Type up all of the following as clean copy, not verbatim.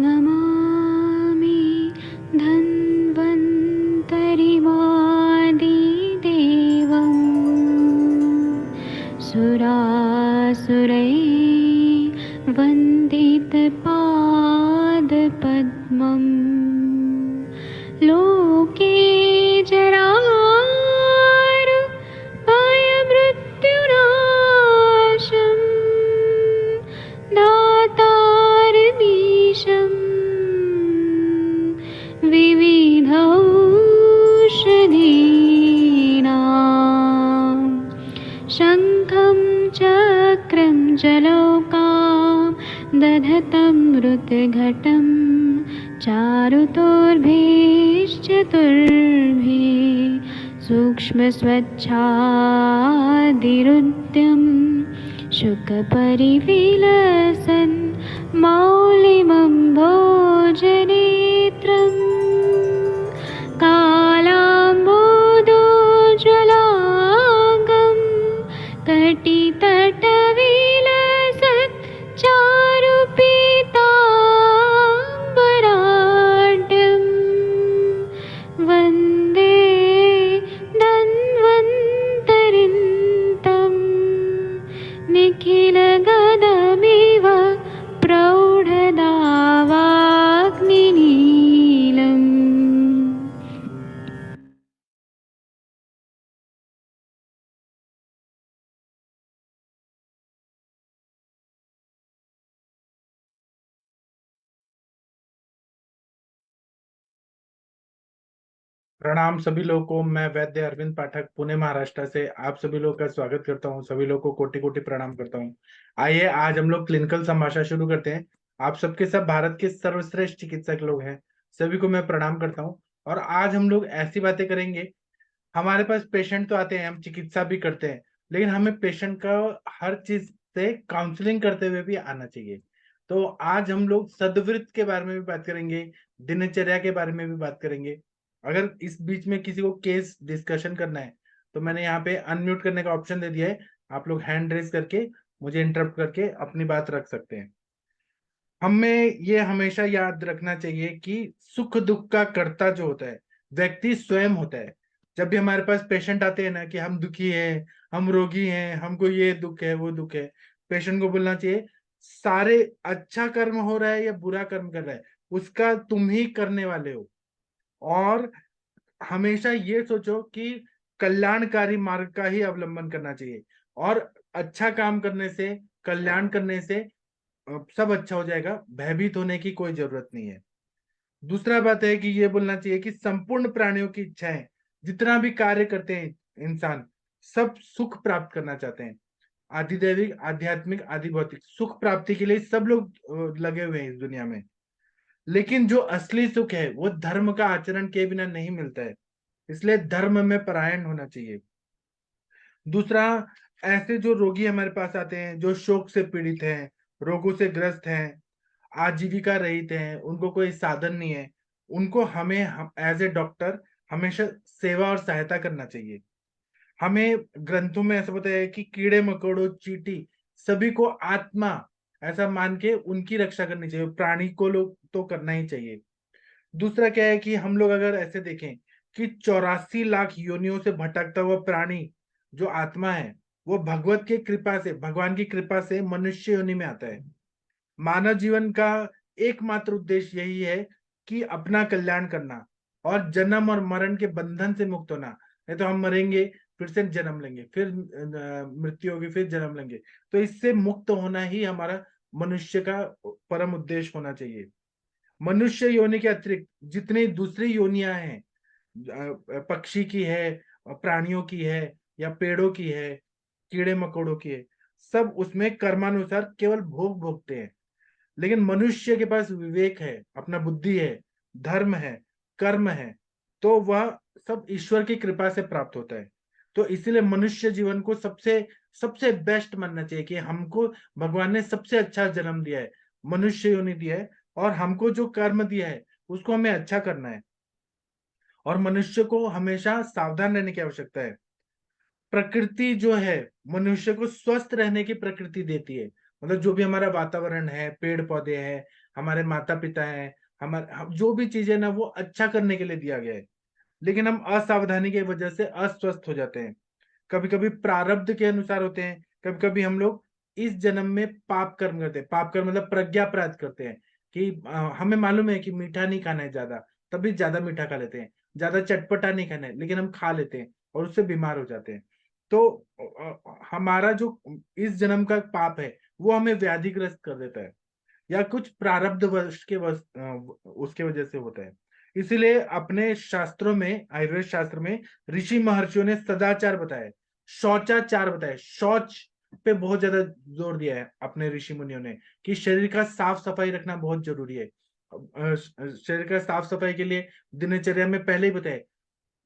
नमामि धन्वन्तरिमादिदेवम् सुरासुरैर्वन्दितपादपद्मम् लोके जरामृत्युनाशम् दातारमीशम् विविधौषधीनां शङ्खं चक्रं जलौकां दधतं मृतघटं चारुतोर्भिश्चतुर्भिः सूक्ष्मस्वच्छादिरुद्यं शुकपरिविलसन् मौलिमम्भोजनेत्रम् कालाम्बोदोज्ज्वलाङ्गं कटितटविलसत् चारुपीताम्बराढ्यं वन्दे धन्वन्तरिन्तं निखिलगदमिव प्रौढदावाग्निनीलम्। प्रणाम सभी लोगों को। मैं वैद्य अरविंद पाठक पुणे महाराष्ट्र से आप सभी लोगों का स्वागत करता हूं। सभी लोगों को कोटि कोटि प्रणाम करता हूं। आइए आज हम लोग क्लिनिकल संभाषण शुरू करते हैं। आप सबके सब भारत के सर्वश्रेष्ठ चिकित्सक लोग हैं, सभी को मैं प्रणाम करता हूं। और आज हम लोग ऐसी बातें करेंगे। हमारे पास पेशेंट तो आते हैं, हम चिकित्सा भी करते हैं, लेकिन हमें पेशेंट का हर चीज से काउंसलिंग करते हुए भी आना चाहिए। तो आज हम लोग सदवृत्त के बारे में भी बात करेंगे, दिनचर्या के बारे में भी बात करेंगे। अगर इस बीच में किसी को केस डिस्कशन करना है तो मैंने यहाँ पे अनम्यूट करने का ऑप्शन दे दिया है। आप लोग हैंड रेज करके मुझे इंटरप्ट करके अपनी बात रख सकते हैं। हमें ये हमेशा याद रखना चाहिए कि सुख दुख का कर्ता जो होता है व्यक्ति स्वयं होता है। जब भी हमारे पास पेशेंट आते हैं ना कि हम दुखी हैं, हम रोगी हैं, हमको ये दुख है वो दुख है, पेशेंट को बोलना चाहिए सारे अच्छा कर्म हो रहा है या बुरा कर्म कर रहा है उसका तुम ही करने वाले हो। और हमेशा ये सोचो कि कल्याणकारी मार्ग का ही अवलंबन करना चाहिए। और अच्छा काम करने से, कल्याण करने से सब अच्छा हो जाएगा, भयभीत होने की कोई जरूरत नहीं है। दूसरा बात है कि ये बोलना चाहिए कि संपूर्ण प्राणियों की इच्छाएं, जितना भी कार्य करते हैं इंसान, सब सुख प्राप्त करना चाहते हैं। आधिदैविक, आध्यात्मिक, आदि भौतिक सुख प्राप्ति के लिए सब लोग लगे हुए हैं इस दुनिया में। लेकिन जो असली सुख है वो धर्म का आचरण के बिना नहीं मिलता है, इसलिए धर्म में परायण होना चाहिए। दूसरा, ऐसे जो रोगी हमारे पास आते हैं जो शोक से पीड़ित हैं, रोगों से ग्रस्त हैं, आजीविका रहित हैं, उनको कोई साधन नहीं है, उनको हमें एज ए डॉक्टर हमेशा सेवा और सहायता करना चाहिए। हमें ग्रंथों में ऐसा बताया है कि कीड़े मकोड़ों चींटी सभी को आत्मा ऐसा मान के उनकी रक्षा करनी चाहिए, प्राणी को लोग तो करना ही चाहिए। दूसरा क्या है कि हम लोग अगर ऐसे देखें कि 84 लाख योनियों से भटकता हुआ प्राणी जो आत्मा है वो भगवत की कृपा से, भगवान की कृपा से मनुष्य योनि में आता है। मानव जीवन का एकमात्र उद्देश्य यही है कि अपना कल्याण करना और जन्म और मरण के बंधन से मुक्त होना। नहीं तो हम मरेंगे, फिर से जन्म लेंगे, फिर मृत्यु होगी, फिर जन्म लेंगे। तो इससे मुक्त होना ही हमारा मनुष्य का परम उद्देश्य होना चाहिए। मनुष्य योनि के अतिरिक्त जितनी दूसरी योनियां हैं, पक्षी की है, प्राणियों की है, या पेड़ों की है, कीड़े मकोड़ों की है, सब उसमें कर्मानुसार केवल भोग भोगते हैं। लेकिन मनुष्य के पास विवेक है, अपना बुद्धि है, धर्म है, कर्म है, तो वह सब ईश्वर की कृपा से प्राप्त होता है। तो इसीलिए मनुष्य जीवन को सबसे सबसे बेस्ट मानना चाहिए कि हमको भगवान ने सबसे अच्छा जन्म दिया है, मनुष्य योनि दिया है, और हमको जो कर्म दिया है उसको हमें अच्छा करना है। और मनुष्य को हमेशा सावधान रहने की आवश्यकता है। प्रकृति जो है मनुष्य को स्वस्थ रहने की प्रकृति देती है। मतलब जो भी हमारा वातावरण है, पेड़ पौधे हैं, हमारे माता पिता हैं, जो भी चीजें ना वो अच्छा करने के लिए दिया गया है, लेकिन हम असावधानी की वजह से अस्वस्थ हो जाते हैं। कभी कभी प्रारब्ध के अनुसार होते हैं, कभी कभी हम लोग इस जन्म में पाप कर्म करते हैं। पाप कर्म मतलब प्रज्ञा अपराध करते हैं कि हमें मालूम है कि मीठा नहीं खाना है ज्यादा, तभी ज्यादा मीठा खा लेते हैं। ज्यादा चटपटा नहीं खाना है, लेकिन हम खा लेते हैं और उससे बीमार हो जाते हैं। तो हमारा जो इस जन्म का पाप है वो हमें व्याधिग्रस्त कर देता है, या कुछ प्रारब्ध वर्ष के उसके वजह से होता है। इसीलिए अपने शास्त्रों में, आयुर्वेद शास्त्र में ऋषि महर्षियों ने सदाचार बताए, शौचाचार बताए। शौच पे बहुत ज्यादा जोर दिया है अपने ऋषि मुनियों ने, कि शरीर का साफ सफाई रखना बहुत जरूरी है। शरीर का साफ सफाई के लिए दिनचर्या में पहले ही बताए,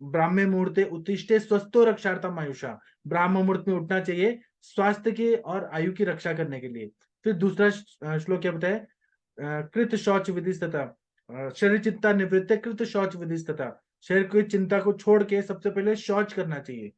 ब्राह्मे मुहूर्ते उत्तिष्ठे स्वस्थो रक्षार्थम आयुषा। ब्राह्म मुहूर्त में उठना चाहिए स्वास्थ्य की और आयु की रक्षा करने के लिए। फिर दूसरा श्लोक क्या बताए, कृत शौच विधि तथा शरीर चिंता निवृत्त कृत शौच विधि तथा। शरीर की चिंता को छोड़ के सबसे पहले शौच करना चाहिए।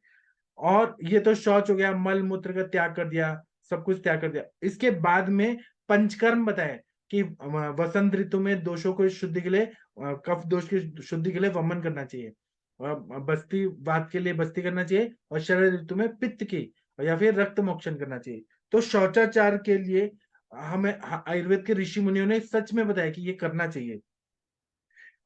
और ये तो शौच हो गया, मल मूत्र का त्याग कर दिया, सब कुछ त्याग कर दिया। इसके बाद में पंचकर्म बताए कि वसंत ऋतु में दोषों को शुद्धि के लिए, कफ दोष की शुद्धि के लिए वमन करना चाहिए, बस्ती वात के लिए बस्ती करना चाहिए, और शरद ऋतु में पित्त की या फिर रक्त मोक्षण करना चाहिए। तो शौचाचार के लिए हमें आयुर्वेद के ऋषि मुनियों ने सच में बताया कि ये करना चाहिए।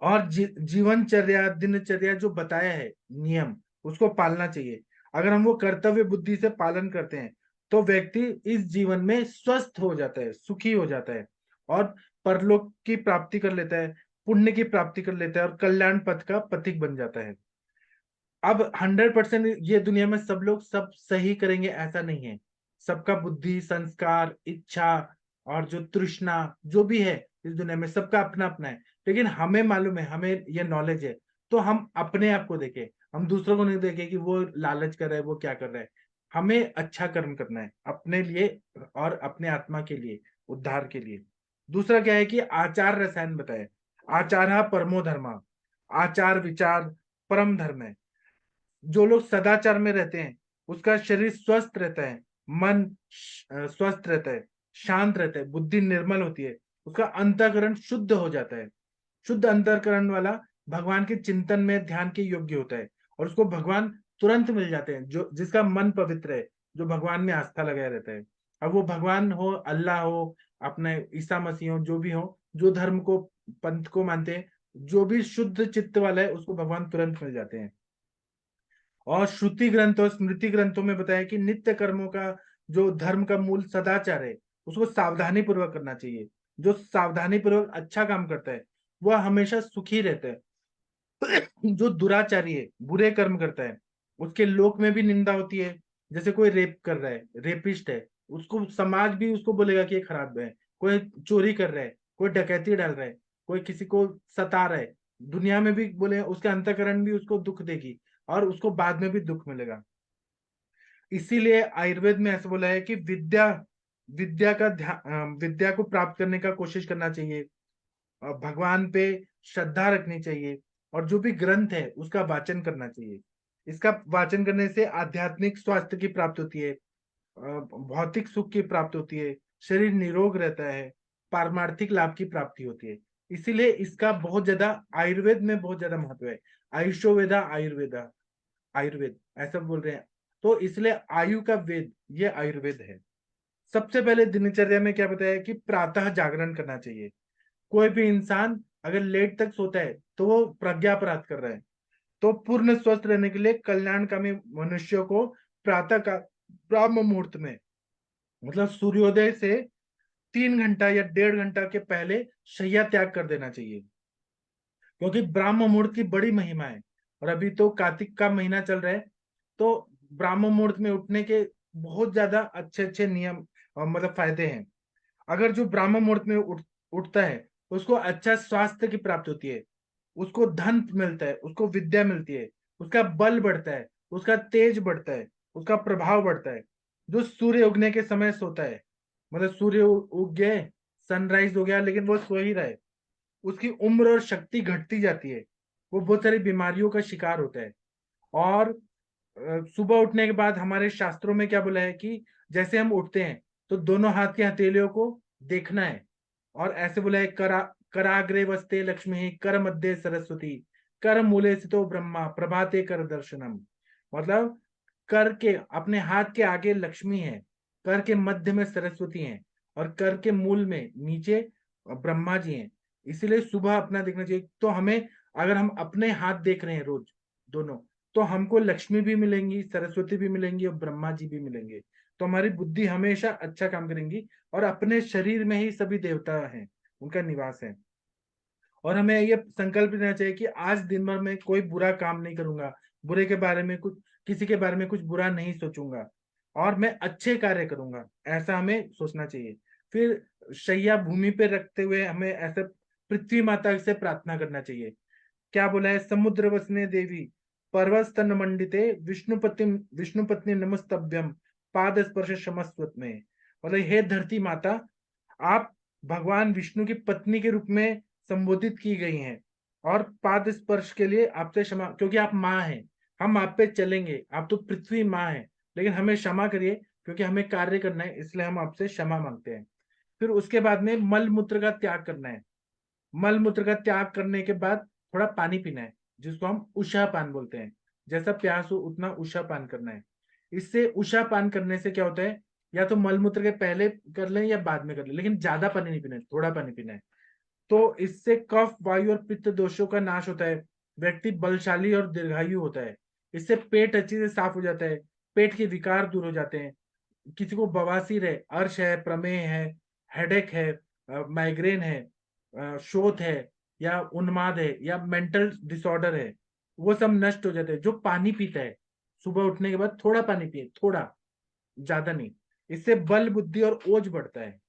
और जीवनचर्या दिनचर्या जो बताया है नियम, उसको पालना चाहिए। अगर हम वो कर्तव्य बुद्धि से पालन करते हैं तो व्यक्ति इस जीवन में स्वस्थ हो जाता है, सुखी हो जाता है, और परलोक की प्राप्ति कर लेता है, पुण्य की प्राप्ति कर लेता है, और कल्याण पथ का पथिक बन जाता है। अब 100% ये दुनिया में सब लोग सब सही करेंगे ऐसा नहीं है। सबका बुद्धि, संस्कार, इच्छा और जो तृष्णा जो भी है इस दुनिया में, सबका अपना अपना है। लेकिन हमें मालूम है, हमें ये नॉलेज है, तो हम अपने आप को देखें, हम दूसरों को नहीं देखें कि वो लालच कर रहा है, वो क्या कर रहा है। हमें अच्छा कर्म करना है अपने लिए और अपने आत्मा के लिए, उद्धार के लिए। दूसरा क्या है कि आचार रसायन बताए। आचार परमो धर्मा, आचार विचार परम धर्म है। जो लोग सदाचार में रहते हैं उसका शरीर स्वस्थ रहता है, मन स्वस्थ रहता है, शांत रहता है, बुद्धि निर्मल होती है, उसका अंतःकरण शुद्ध हो जाता है। शुद्ध अंतःकरण वाला भगवान के चिंतन में ध्यान के योग्य होता है, और उसको भगवान तुरंत मिल जाते हैं। जो जिसका मन पवित्र है, जो भगवान में आस्था लगाया रहता है, अब वो भगवान हो, अल्लाह हो, अपने ईसा मसीह हो, जो भी हो, जो धर्म को, पंथ को मानते हैं, जो भी शुद्ध चित्त वाला है उसको भगवान तुरंत मिल जाते हैं। और श्रुति ग्रंथ और स्मृति ग्रंथों में बताया कि नित्य कर्मों का जो धर्म का मूल सदाचार है उसको सावधानी पूर्वक करना चाहिए। जो सावधानी पूर्वक अच्छा काम करता है वह हमेशा सुखी रहता है। जो दुराचारी है, बुरे कर्म करता है, उसके लोक में भी निंदा होती है। जैसे कोई रेप कर रहा है, रेपिस्ट है, उसको समाज भी उसको बोलेगा कि ये खराब है। कोई चोरी कर रहा है, कोई डकैती डाल रहा है, कोई किसी को सता रहा है, दुनिया में भी बोले, उसके अंतःकरण भी उसको दुख देगी, और उसको बाद में भी दुख मिलेगा। इसीलिए आयुर्वेद में ऐसा बोला है कि विद्या विद्या का ध्यान, विद्या को प्राप्त करने का कोशिश करना चाहिए, भगवान पे श्रद्धा रखनी चाहिए, और जो भी ग्रंथ है उसका वाचन करना चाहिए। इसका वाचन करने से आध्यात्मिक स्वास्थ्य की प्राप्ति होती है, भौतिक सुख की प्राप्ति होती है, शरीर निरोग रहता है, पारमार्थिक लाभ की प्राप्ति होती है। इसीलिए इसका बहुत ज्यादा आयुर्वेद में बहुत ज्यादा महत्व है। आयुषोवेदा आयुर्वेदा, आयुर्वेद ऐसा बोल रहे हैं। तो इसलिए आयु का वेद ये आयुर्वेद है। सबसे पहले दिनचर्या में क्या बताया कि प्रातः जागरण करना चाहिए। कोई भी इंसान अगर लेट तक सोता है तो वो प्रज्ञा अपराध कर रहा है। तो पूर्ण स्वस्थ रहने के लिए कल्याणकामी मनुष्यों को प्रातः का ब्रह्म मुहूर्त में, मतलब सूर्योदय से 3 घंटा या 1.5 घंटा के पहले शैया त्याग कर देना चाहिए, क्योंकि ब्राह्म मुहूर्त की बड़ी महिमा है। और अभी तो कार्तिक का महीना चल रहा है, तो ब्राह्म मुहूर्त में उठने के बहुत ज्यादा अच्छे अच्छे नियम और मतलब फायदे हैं। अगर जो ब्राह्म मुहूर्त में उठता है उसको अच्छा स्वास्थ्य की प्राप्ति होती है, उसको धन मिलता है, उसको विद्या मिलती है, उसका बल बढ़ता है, उसका तेज बढ़ता है, उसका प्रभाव बढ़ता है। जो सूर्य उगने के समय सोता है, मतलब सूर्य उग गए, सनराइज हो गया, लेकिन वो सो ही रहे, उसकी उम्र और शक्ति घटती जाती है, वो बहुत सारी बीमारियों का शिकार होता है। और सुबह उठने के बाद हमारे शास्त्रों में क्या बोला है कि जैसे हम उठते हैं तो दोनों हाथ की हथेलियों को देखना है, और ऐसे बोला है, कराग्रे वस्ते लक्ष्मी, कर मध्य सरस्वती, कर मूले स्थितो ब्रह्मा, प्रभाते कर दर्शनम। मतलब कर के अपने हाथ के आगे लक्ष्मी है, कर के मध्य में सरस्वती है, और कर के मूल में नीचे ब्रह्मा जी हैं। इसीलिए सुबह अपना देखना चाहिए। तो हमें, अगर हम अपने हाथ देख रहे हैं रोज दोनों, तो हमको लक्ष्मी भी मिलेंगी, सरस्वती भी मिलेंगी, और ब्रह्मा जी भी मिलेंगे। तो हमारी बुद्धि हमेशा अच्छा काम करेंगी, और अपने शरीर में ही सभी देवता हैं, उनका निवास है। और हमें ये संकल्प लेना चाहिए कि आज दिन भर में कोई बुरा काम नहीं करूंगा, बुरे के बारे में कुछ, किसी के बारे में कुछ बुरा नहीं सोचूंगा, और मैं अच्छे कार्य करूंगा, ऐसा हमें सोचना चाहिए। फिर शैया भूमि पे रखते हुए हमें ऐसे पृथ्वी माता से प्रार्थना करना चाहिए। क्या बोला है, समुद्र वसने देवी, पर्वत स्तन मंडिते, विष्णु पत्नी नमस्तभ्यम, पाद स्पर्श क्षमस्वत में। मतलब हे धरती माता, आप भगवान विष्णु की पत्नी के रूप में संबोधित की गई हैं, और पाद स्पर्श के लिए आपसे क्षमा, क्योंकि आप माँ हैं, हम आप पे चलेंगे, आप तो पृथ्वी माँ है, लेकिन हमें क्षमा करिए, क्योंकि हमें कार्य करना है, इसलिए हम आपसे क्षमा मांगते हैं। फिर उसके बाद में मल मूत्र का त्याग करना है। मल मूत्र का त्याग करने के बाद थोड़ा पानी पीना है, जिसको हम उषा पान बोलते हैं। जैसा प्यास हो उतना उषा पान करना है। इससे उषा पान करने से क्या होता है, या तो मल मूत्र के पहले कर लें या बाद में कर लें, लेकिन ज्यादा पानी नहीं पीना है, थोड़ा पानी पीना है। तो इससे कफ, वायु और पित्त दोषों का नाश होता है, व्यक्ति बलशाली और दीर्घायु होता है। इससे पेट अच्छे से साफ हो जाता है, पेट के विकार दूर हो जाते हैं। किसी को बवासीर है, अर्श है, प्रमेह है, हेडेक है, माइग्रेन है, शोथ है, या उन्माद है, या मेंटल डिसऑर्डर है, वो सब नष्ट हो जाते हैं। जो पानी पीता है सुबह उठने के बाद, थोड़ा पानी पिए, थोड़ा, ज्यादा नहीं। इससे बल, बुद्धि और ओज बढ़ता है।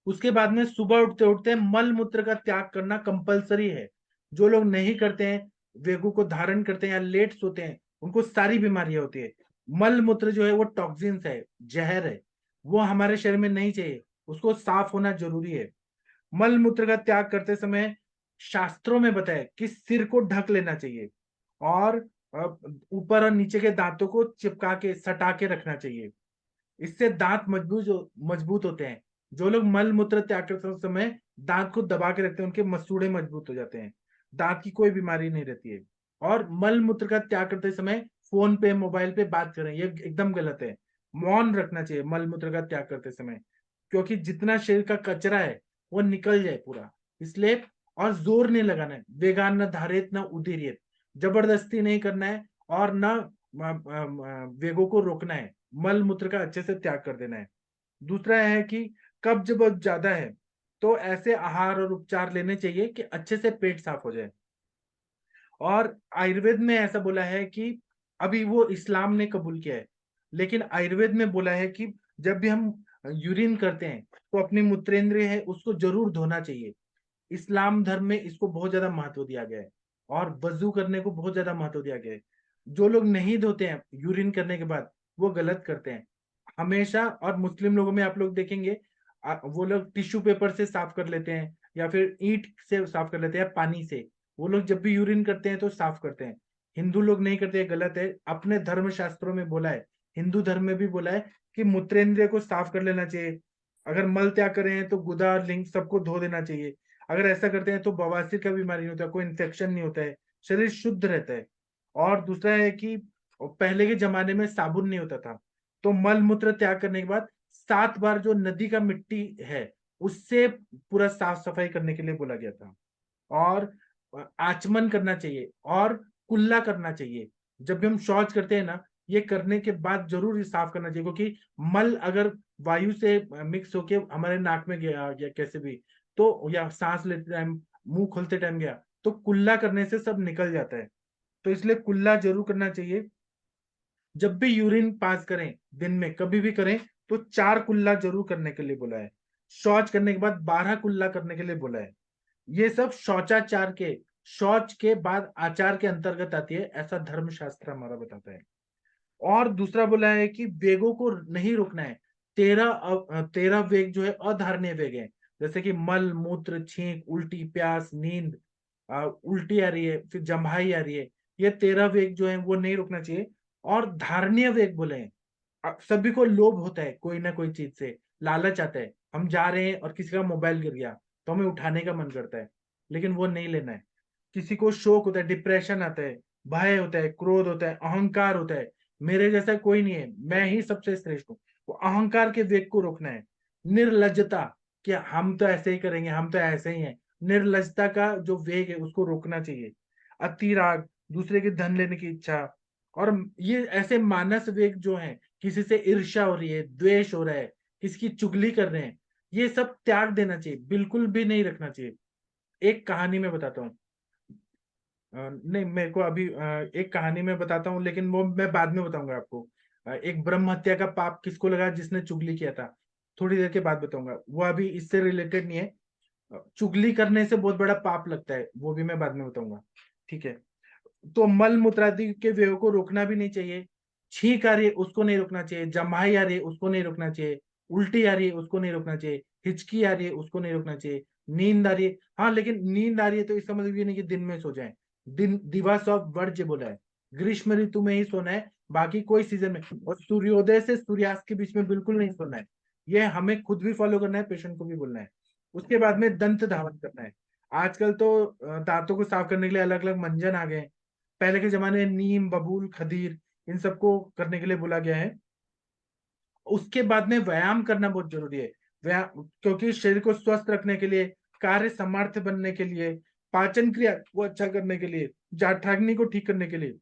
उसके बाद में सुबह उठते उठते मल मूत्र का त्याग करना कंपलसरी है। जो लोग नहीं करते हैं, वेगों को धारण करते हैं या लेट सोते हैं, उनको सारी बीमारियां होती है। मल मूत्र जो है वो टॉक्सिन्स है, जहर है, वो हमारे शरीर में नहीं चाहिए, उसको साफ होना जरूरी है। मल मूत्र का त्याग करते समय शास्त्रों में बताया कि सिर को ढक लेना चाहिए, और ऊपर और नीचे के दांतों को चिपका के, सटा के रखना चाहिए। इससे दांत मजबूत होते हैं। जो लोग मल मूत्र त्याग करते समय दांत को दबा के रखते हैं, उनके मसूड़े मजबूत हो जाते हैं, दांत की कोई बीमारी नहीं रहती है। और मल मूत्र का त्याग करते समय फोन पे, मोबाइल पे बात करें, ये एकदम गलत है। मौन रखना चाहिए मल मूत्र का त्याग करते समय, क्योंकि जितना शरीर का कचरा है वो निकल जाए पूरा, इसलिए। और जोर नहीं लगाना है, वेगान न धारित न उदीरित, जबरदस्ती नहीं करना है, और न वेगों को रोकना है। मल मूत्र का अच्छे से त्याग कर देना है। दूसरा है कि कब्ज बहुत ज्यादा है, तो ऐसे आहार और उपचार लेने चाहिए कि अच्छे से पेट साफ हो जाए। और आयुर्वेद में ऐसा बोला है कि, अभी वो इस्लाम ने कबूल किया है, लेकिन आयुर्वेद में बोला है कि जब भी हम यूरिन करते हैं, तो अपनी मूत्रेंद्रिय है उसको जरूर धोना चाहिए। इस्लाम धर्म में इसको बहुत ज्यादा महत्व दिया गया है, और वजू करने को बहुत ज्यादा महत्व दिया गया है। जो लोग नहीं धोते हैं यूरिन करने के बाद, वो गलत करते हैं हमेशा। और मुस्लिम लोगों में आप लोग देखेंगे, वो लोग टिश्यू पेपर से साफ कर लेते हैं, या फिर ईंट से साफ कर लेते हैं, पानी से। वो लोग जब भी यूरिन करते हैं तो साफ करते हैं। हिंदू लोग नहीं करते, गलत है। अपने धर्म शास्त्रों में बोला है, हिंदू धर्म में भी बोला है कि मूत्रेंद्रिय को साफ कर लेना चाहिए। अगर मल त्याग कर रहे हैं तो गुदा और लिंग सबको धो देना चाहिए। अगर ऐसा करते हैं तो बवासीर का बीमारी नहीं होता, कोई इन्फेक्शन नहीं होता है, शरीर शुद्ध रहता है। और दूसरा है कि पहले के जमाने में साबुन नहीं होता था, तो मल मूत्र त्याग करने के बाद 7 बार जो नदी का मिट्टी है उससे पूरा साफ सफाई करने के लिए बोला गया था। और आचमन करना चाहिए, और कुल्ला करना चाहिए। जब भी हम शौच करते हैं ना, ये करने के बाद जरूर ये साफ करना चाहिए, क्योंकि मल अगर वायु से मिक्स होके हमारे नाक में गया या कैसे भी, तो या सांस लेते टाइम, मुंह खोलते टाइम गया, तो कुल्ला करने से सब निकल जाता है। तो इसलिए कुल्ला जरूर करना चाहिए। जब भी यूरिन पास करें, दिन में कभी भी करें, तो 4 कुल्ला जरूर करने के लिए बोला है। शौच करने के बाद 12 कुल्ला करने के लिए बोला है। ये सब शौचाचार के, शौच के बाद आचार के अंतर्गत आती है, ऐसा धर्मशास्त्र हमारा बताता है। और दूसरा बोला है कि वेगों को नहीं रोकना है। 13 वेग जो है अधारणीय वेग है, जैसे कि मल, मूत्र, छींक, उल्टी, प्यास, नींद, उल्टी आ रही है, फिर जम्भाई आ रही है, ये 13 वेग जो है वो नहीं रोकना चाहिए। और धारणीय वेग बोले हैं, सभी को लोभ होता है कोई ना कोई चीज से, लालच आता है, हम जा रहे हैं और किसी का मोबाइल गिर गया तो हमें उठाने का मन करता है, लेकिन वो नहीं लेना है। किसी को शोक होता है, डिप्रेशन आता है, भय होता है, क्रोध होता है, अहंकार होता है, मेरे जैसा कोई नहीं है, मैं ही सबसे श्रेष्ठ हूँ, वो अहंकार के वेग को रोकना है। निर्लज्जता, कि हम तो ऐसे ही करेंगे, हम तो ऐसे ही हैं, निर्लज्जता का जो वेग है उसको रोकना चाहिए। अतिराग, दूसरे के धन लेने की इच्छा, और ये ऐसे मानस वेग जो है, किसी से ईर्ष्या हो रही है, द्वेष हो रहा है, किसी की चुगली कर रहे हैं, ये सब त्याग देना चाहिए, बिल्कुल भी नहीं रखना चाहिए। एक कहानी में बताता हूँ। नहीं, मेरे को अभी एक कहानी में बताता हूँ, लेकिन वो मैं बाद में बताऊंगा आपको। एक ब्रह्म हत्या का पाप किसको लगा, जिसने चुगली किया था, थोड़ी देर के बाद बताऊंगा, वो अभी इससे रिलेटेड नहीं है। चुगली करने से बहुत बड़ा पाप लगता है, वो भी मैं बाद में बताऊंगा। ठीक है। तो मल मूत्रादि के व्यय को रोकना भी नहीं चाहिए। छींक आ रही है उसको नहीं रोकना चाहिए, जमाई आ रही है उसको नहीं रोकना चाहिए, उल्टी आ रही है उसको नहीं रोकना चाहिए, हिचकी आ रही है उसको नहीं रोकना चाहिए, नींद आ रही है, हाँ लेकिन नींद आ रही है तो इसका मतलब ये नहीं कि दिन में सो जाए। दिन दिवस ऑफ वर्ज्य बोला है, ग्रीष्म ऋतु में ही सोना है, बाकी कोई सीजन में, और सूर्योदय से सूर्यास्त के बीच में बिल्कुल नहीं सोना है। ये हमें खुद भी फॉलो करना है, पेशेंट को भी बोलना है। उसके बाद में दंत धावन करना है। आजकल तो दांतों को साफ करने के लिए अलग अलग मंजन आ गए हैं। पहले के जमाने में नीम, बबूल, खदीर, इन सबको करने के लिए बोला गया है। उसके बाद में व्यायाम करना बहुत जरूरी है। व्यायाम, क्योंकि शरीर को स्वस्थ रखने के लिए, कार्य समर्थ बनने के लिए, पाचन क्रिया को अच्छा करने के लिए, जाठराग्नि को ठीक करने के लिए,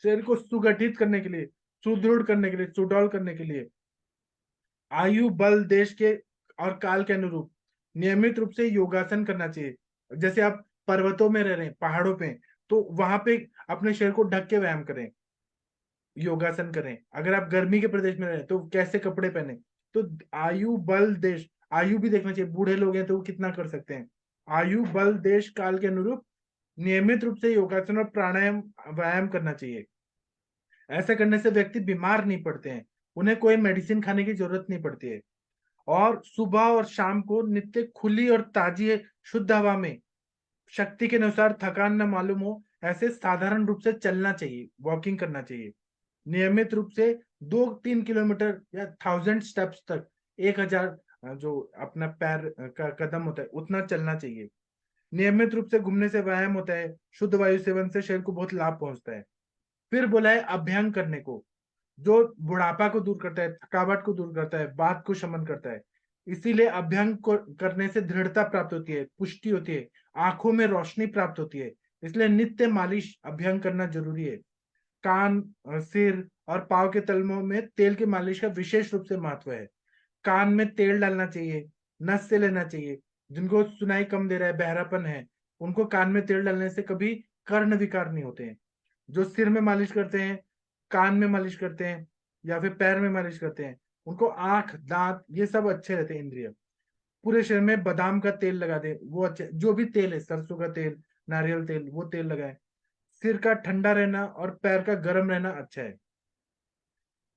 शरीर को सुगठित करने के लिए, सुदृढ़ करने के लिए, सुडौल करने के लिए, आयु बल देश के और काल के अनुरूप नियमित रूप से योगासन करना चाहिए। जैसे आप पर्वतों में रह रहे हैं, पहाड़ों पे, तो वहां पे अपने शरीर को ढक के व्यायाम करें, योगासन करें। अगर आप गर्मी के प्रदेश में रहे तो कैसे कपड़े पहने। तो आयु बल देश, आयु भी देखना चाहिए, बूढ़े लोग हैं तो वो कितना कर सकते हैं। आयु बल देश काल के अनुरूप नियमित रूप से योगासन और प्राणायाम, व्यायाम करना चाहिए। ऐसा करने से व्यक्ति बीमार नहीं पड़ते हैं, उन्हें कोई मेडिसिन खाने की जरूरत नहीं पड़ती है। और सुबह और शाम को नित्य खुली और ताजी शुद्ध हवा में, शक्ति के अनुसार थकान न मालूम हो, ऐसे साधारण रूप से चलना चाहिए, वॉकिंग करना चाहिए। नियमित रूप से 2-3 किलोमीटर या 1000 स्टेप्स तक, 1000 जो अपना पैर का कदम होता है उतना चलना चाहिए। नियमित रूप से घूमने से व्यायाम होता है, शुद्ध वायु सेवन से शरीर को बहुत लाभ पहुंचता है। फिर बोला है अभ्यंग करने को, जो बुढ़ापा को दूर करता है, थकावट को दूर करता है, बात को शमन करता है। इसीलिए अभ्यंग को करने से दृढ़ता प्राप्त होती है, पुष्टि होती है, आंखों में रोशनी प्राप्त होती है। इसलिए नित्य मालिश, अभ्यंग करना जरूरी है। कान, सिर और पांव के तलवों में तेल की मालिश का विशेष रूप से महत्व है। कान में तेल डालना चाहिए, नस से लेना चाहिए। जिनको सुनाई कम दे रहा है, बहरापन है, उनको कान में तेल डालने से कभी कर्ण विकार नहीं होते हैं। जो सिर में मालिश करते हैं, कान में मालिश करते हैं, या फिर पैर में मालिश करते हैं, उनको आंख, दांत, ये सब अच्छे रहते हैं, इंद्रिय। पूरे शरीर में बादाम का तेल लगा दे, वो अच्छे, जो भी तेल है, सरसों का तेल, नारियल तेल, वो तेल लगाए। सिर का ठंडा रहना और पैर का गर्म रहना अच्छा है।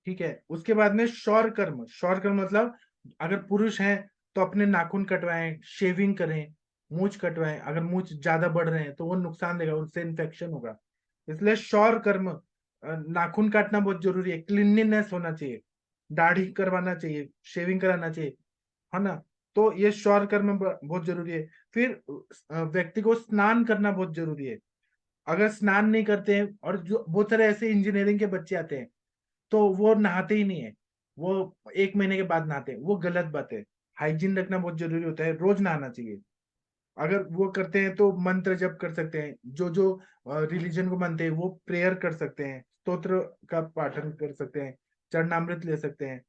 ठीक है। उसके बाद में शौर कर्म, शौर कर्म मतलब अगर पुरुष हैं तो अपने नाखून कटवाएं, शेविंग करें, मूछ कटवाएं। अगर मूछ ज्यादा बढ़ रहे हैं तो वो नुकसान देगा, उससे इन्फेक्शन होगा। इसलिए शौर कर्म, नाखून काटना बहुत जरूरी है, क्लीनलीनेस होना चाहिए, दाढ़ी करवाना चाहिए, शेविंग कराना चाहिए, है ना। तो ये शौर कर्म बहुत जरूरी है। फिर व्यक्ति को स्नान करना बहुत जरूरी है। अगर स्नान नहीं करते हैं, और जो बहुत सारे ऐसे इंजीनियरिंग के बच्चे आते हैं तो वो नहाते ही नहीं है, वो 1 महीने के बाद नहाते हैं, वो गलत बात है। हाइजीन रखना बहुत जरूरी होता है, रोज नहाना चाहिए। अगर वो करते हैं तो मंत्र जप कर सकते हैं, जो जो रिलीजन को मानते हैं वो प्रेयर कर सकते हैं, स्तोत्र का पाठन कर सकते हैं, चरणामृत ले सकते हैं।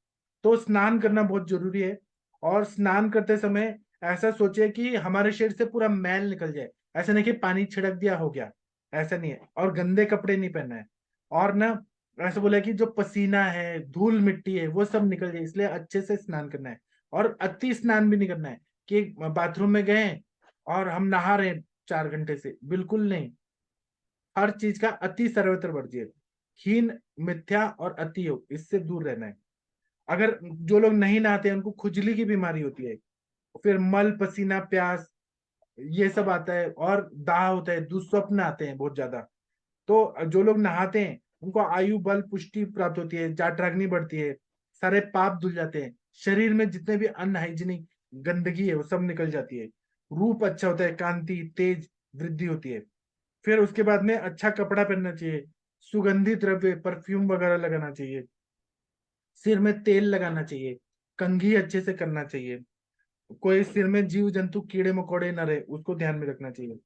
तो स्नान करना बहुत जरूरी है। और स्नान करते समय ऐसा सोचिए कि हमारे शरीर से पूरा मैल निकल जाए, ऐसा नहीं कि पानी छिड़क दिया हो गया, ऐसा नहीं है। और गंदे कपड़े नहीं पहनना है। और ना, ऐसा बोला कि जो पसीना है, धूल मिट्टी है, वो सब निकल जाए, इसलिए अच्छे से स्नान करना है। और अति स्नान भी नहीं करना है, कि बाथरूम में गए और हम नहा रहे हैं 4 घंटे से, बिल्कुल नहीं। हर चीज का अति सर्वत्र वर्ज्य है। हीन, मिथ्या और अति योग, इससे दूर रहना है। अगर जो लोग नहीं नहाते हैं उनको खुजली की बीमारी होती है, फिर मल, पसीना, प्यास, ये सब आता है, और दाह होता है, दुस्वप्न आते हैं बहुत ज्यादा। तो जो लोग नहाते हैं उनको आयु बल पुष्टि प्राप्त होती है, जाठराग्नि बढ़ती है, सारे पाप धुल जाते हैं, शरीर में जितने भी अनहाइजीनिक गंदगी है वो सब निकल जाती है। रूप अच्छा होता है, कांति तेज वृद्धि होती है। फिर उसके बाद में अच्छा कपड़ा पहनना चाहिए, सुगंधित द्रव्य परफ्यूम वगैरह लगाना चाहिए, सिर में तेल लगाना चाहिए, कंघी अच्छे से करना चाहिए, कोई सिर में जीव जंतु कीड़े मकोड़े न रहे उसको ध्यान में रखना चाहिए।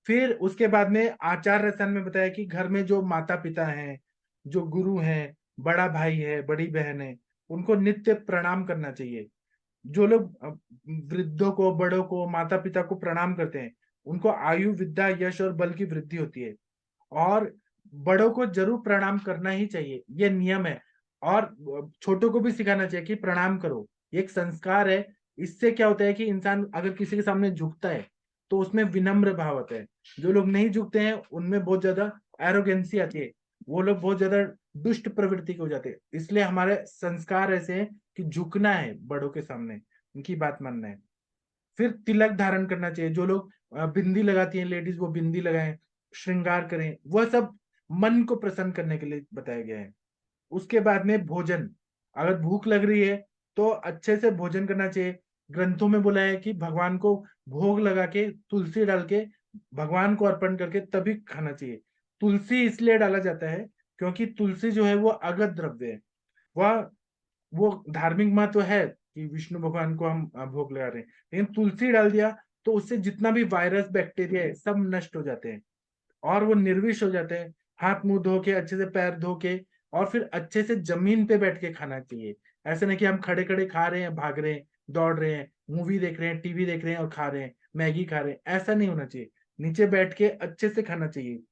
फिर उसके बाद में आचार रचना में बताया कि घर में जो माता पिता हैं, जो गुरु हैं, बड़ा भाई है, बड़ी बहन है, उनको नित्य प्रणाम करना चाहिए। जो लोग वृद्धों को, बड़ों को, माता पिता को प्रणाम करते हैं, उनको आयु विद्या यश और बल की वृद्धि होती है। और बड़ों को जरूर प्रणाम करना ही चाहिए, ये नियम है। और छोटों को भी सिखाना चाहिए कि प्रणाम करो, ये एक संस्कार है। इससे क्या होता है कि इंसान अगर किसी के सामने झुकता है तो उसमें विनम्र भाव आता है। जो लोग नहीं झुकते हैं उनमें बहुत ज्यादा एरोगेंसी आती है, वो लोग बहुत ज्यादा दुष्ट प्रवृत्ति के हो जाते हैं। इसलिए हमारे संस्कार ऐसे हैं कि झुकना है बड़ों के सामने, उनकी बात मानना है। फिर तिलक धारण करना चाहिए, जो लोग बिंदी लगाती हैं लेडीज, वो बिंदी लगाएं, श्रृंगार करें, वह सब मन को प्रसन्न करने के लिए बताया गया है। उसके बाद में भोजन, अगर भूख लग रही है तो अच्छे से भोजन करना चाहिए। ग्रंथों में बोला है कि भगवान को भोग लगा के तुलसी डाल के भगवान को अर्पण करके तभी खाना चाहिए। तुलसी इसलिए डाला जाता है क्योंकि तुलसी जो है वो अगत द्रव्य है। वह वो धार्मिक महत्व है कि विष्णु भगवान को हम भोग लगा रहे हैं, लेकिन तुलसी डाल दिया तो उससे जितना भी वायरस बैक्टीरिया है सब नष्ट हो जाते हैं और वो निर्विष हो जाते हैं। हाथ मुंह धो के, अच्छे से पैर धो के, और फिर अच्छे से जमीन पे बैठ के खाना चाहिए। ऐसे नहीं कि हम खड़े खड़े खा रहे हैं, भाग रहे हैं, दौड़ रहे हैं, मूवी देख रहे हैं, टीवी देख रहे हैं और खा रहे हैं, मैगी खा रहे हैं, ऐसा नहीं होना चाहिए। नीचे बैठ के अच्छे से खाना चाहिए।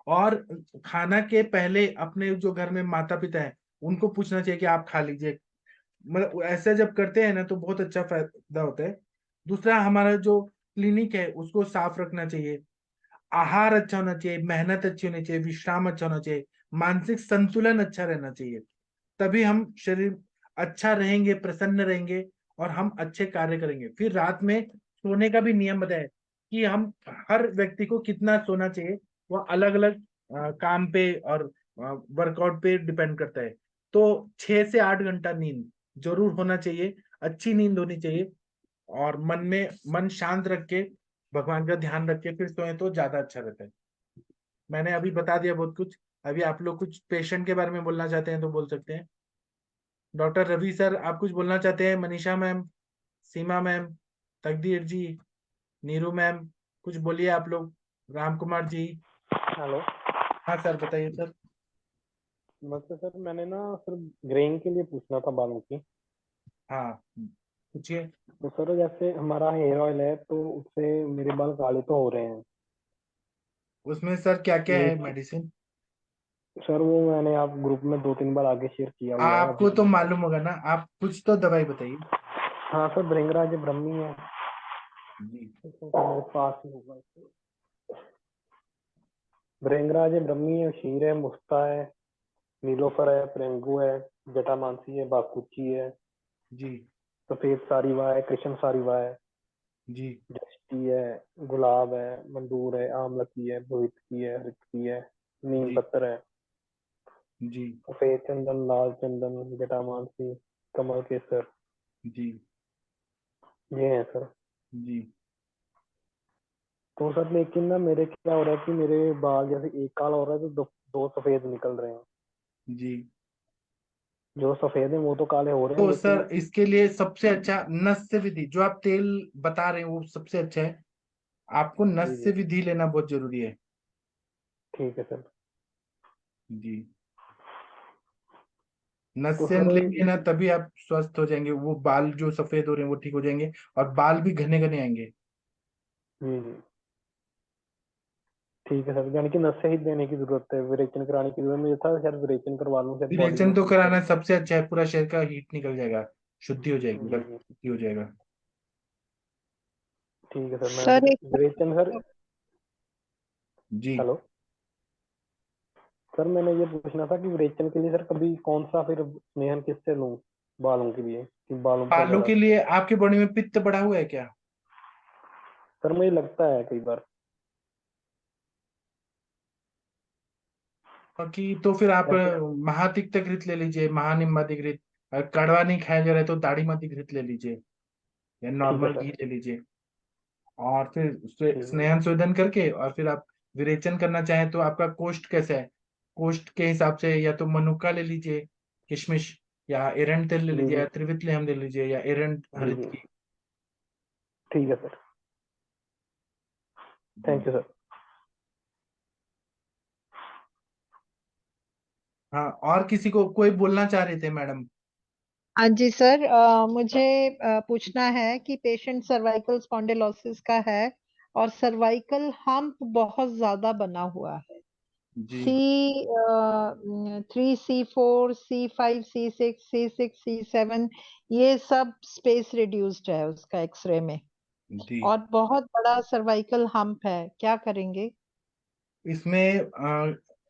और खाना के पहले अपने जो घर में माता पिता है उनको पूछना चाहिए कि आप खा लीजिए। मतलब ऐसा जब करते हैं ना तो बहुत अच्छा फायदा होता है। दूसरा, हमारा जो क्लिनिक है उसको साफ रखना चाहिए, आहार अच्छा होना चाहिए, मेहनत अच्छी होनी चाहिए, विश्राम अच्छा होना चाहिए, मानसिक संतुलन अच्छा रहना चाहिए। तभी हम शरीर अच्छा रहेंगे, प्रसन्न रहेंगे और हम अच्छे कार्य करेंगे। फिर रात में सोने का भी नियम बताया कि हम हर व्यक्ति को कितना सोना चाहिए, वो अलग अलग काम पे और वर्कआउट पे डिपेंड करता है। तो 6 से 8 घंटा नींद जरूर होना चाहिए, अच्छी नींद होनी चाहिए। और मन शांत रख के भगवान का ध्यान रख के फिर सोए तो ज्यादा अच्छा रहता है। मैंने अभी बता दिया बहुत कुछ। अभी आप लोग कुछ पेशेंट के बारे में बोलना चाहते हैं तो बोल सकते हैं। डॉक्टर रवि सर, आप कुछ बोलना चाहते हैं? मनीषा मैम, सीमा मैम, तकदीर जी, नीरू मैम, कुछ बोलिए आप लोग। राम कुमार जी। हेलो। हाँ सर, बताइए सर। बस सर मैंने ना सर ग्रेइंग के लिए पूछना था बालों की। हाँ, पूछिए। तो सर जैसे हमारा हेयर ऑयल है तो उससे मेरे बाल काले तो हो रहे हैं। उसमें सर क्या क्या है एक मेडिसिन? सर वो मैंने आप ग्रुप में 2-3 बार आगे शेयर किया हुआ है आपको अभी। तो मालूम होगा ना, आप कुछ तो दवाई बताइए। हाँ सर भृंगराज ब्रह्मी है। जी। तो मेरे पास ही होगा। भृंगराज ब्रह्मी है, शीर है, मुस्ता है, नीलोफर है, प्रेंगू है, जटामांसी है, बाकुची है, जी। सफेद सारीवा है, कृष्ण सारीवा है, जी। जस्टी है, गुलाब है, मंदूर है, आमलकी है, भवित है, हरित है, नीम जी। पत्थर है, जी। सफेद चंदन, लाल चंदन, जटामांसी, कमल केसर, जी। ये है सर। जी। तो सर लेकिन ना मेरे क्या हो रहा है कि मेरे बाल जैसे एक काला हो रहा है तो दो सफेद निकल रहे हैं। जी। जो सफेद है वो तो काले हो रहे हैं तो लेकिन। सर इसके लिए सबसे अच्छा नस्य विधि, जो आप तेल बता रहे हैं वो सबसे अच्छा है। आपको जी नस्य जी विधि लेना बहुत जरूरी है। ठीक है सर। जी। तो नस्य सर लेंगे ना तभी आप स्वस्थ हो जाएंगे, वो बाल जो सफेद हो रहे हैं वो ठीक हो जाएंगे और बाल भी घने घने आएंगे। जी जी ठीक है सर, यानी कि नस से ही देने की जरूरत है, विरेचन कराने की जरूरत मुझे था, शायद विरेचन करवा लूँ, शायद बॉडी विरेचन में तो सूट कराना करेगा। सबसे अच्छा है, पूरा शरीर का हीट निकल जाएगा, शुद्धि हो जाएगी, जी रक्त जी शुद्धि हो जाएगा। ठीक है सर। मैं सर एक विरेचन सर। जी। हेलो सर, मैंने ये पूछना था कि विरेचन के लिए सर कभी कौन सा फिर स्नेहन किससे लूं बालों के लिए, कि बालों पर बालों ज्यादा के असर लिए है। आपके बॉडी में पित्त बढ़ा हुआ है क्या? सर मुझे लगता है कई बार बाकी तो फिर आप ऐसे। महातिक्तघृत ले लीजिए, महानिम्बाधिकृत अगर कड़वा नहीं खाया जा रहा है तो दाढ़ी मती घृत ले लीजिए या ठीक है नॉर्मल सर। घी ले लीजिए। और फिर ठीक है। स्नेहन शोधन करके और फिर आप विरेचन करना चाहें तो आपका कोष्ठ कैसा है, कोष्ठ के हिसाब से या तो मनुक्का ले लीजिए, किशमिश, या एरंड तेल ले जी लीजिए, जी। या त्रिवित लेहम ले लीजिए, या एरंड जी हरित जी। की। ठीक है सर। Thank you sir. हाँ, और किसी को कोई बोलना चाह रहे थे मैडम? हाँ जी सर, मुझे पूछना है कि पेशेंट सर्वाइकल स्पॉन्डिलोसिस का है और सर्वाइकल हम्प बहुत ज्यादा बना हुआ है। जी। C3, C4, C5, C6, C7 ये सब स्पेस रिड्यूस्ड है उसका एक्सरे में, जी, और बहुत बड़ा सर्वाइकल हम्प है, क्या करेंगे? इसमें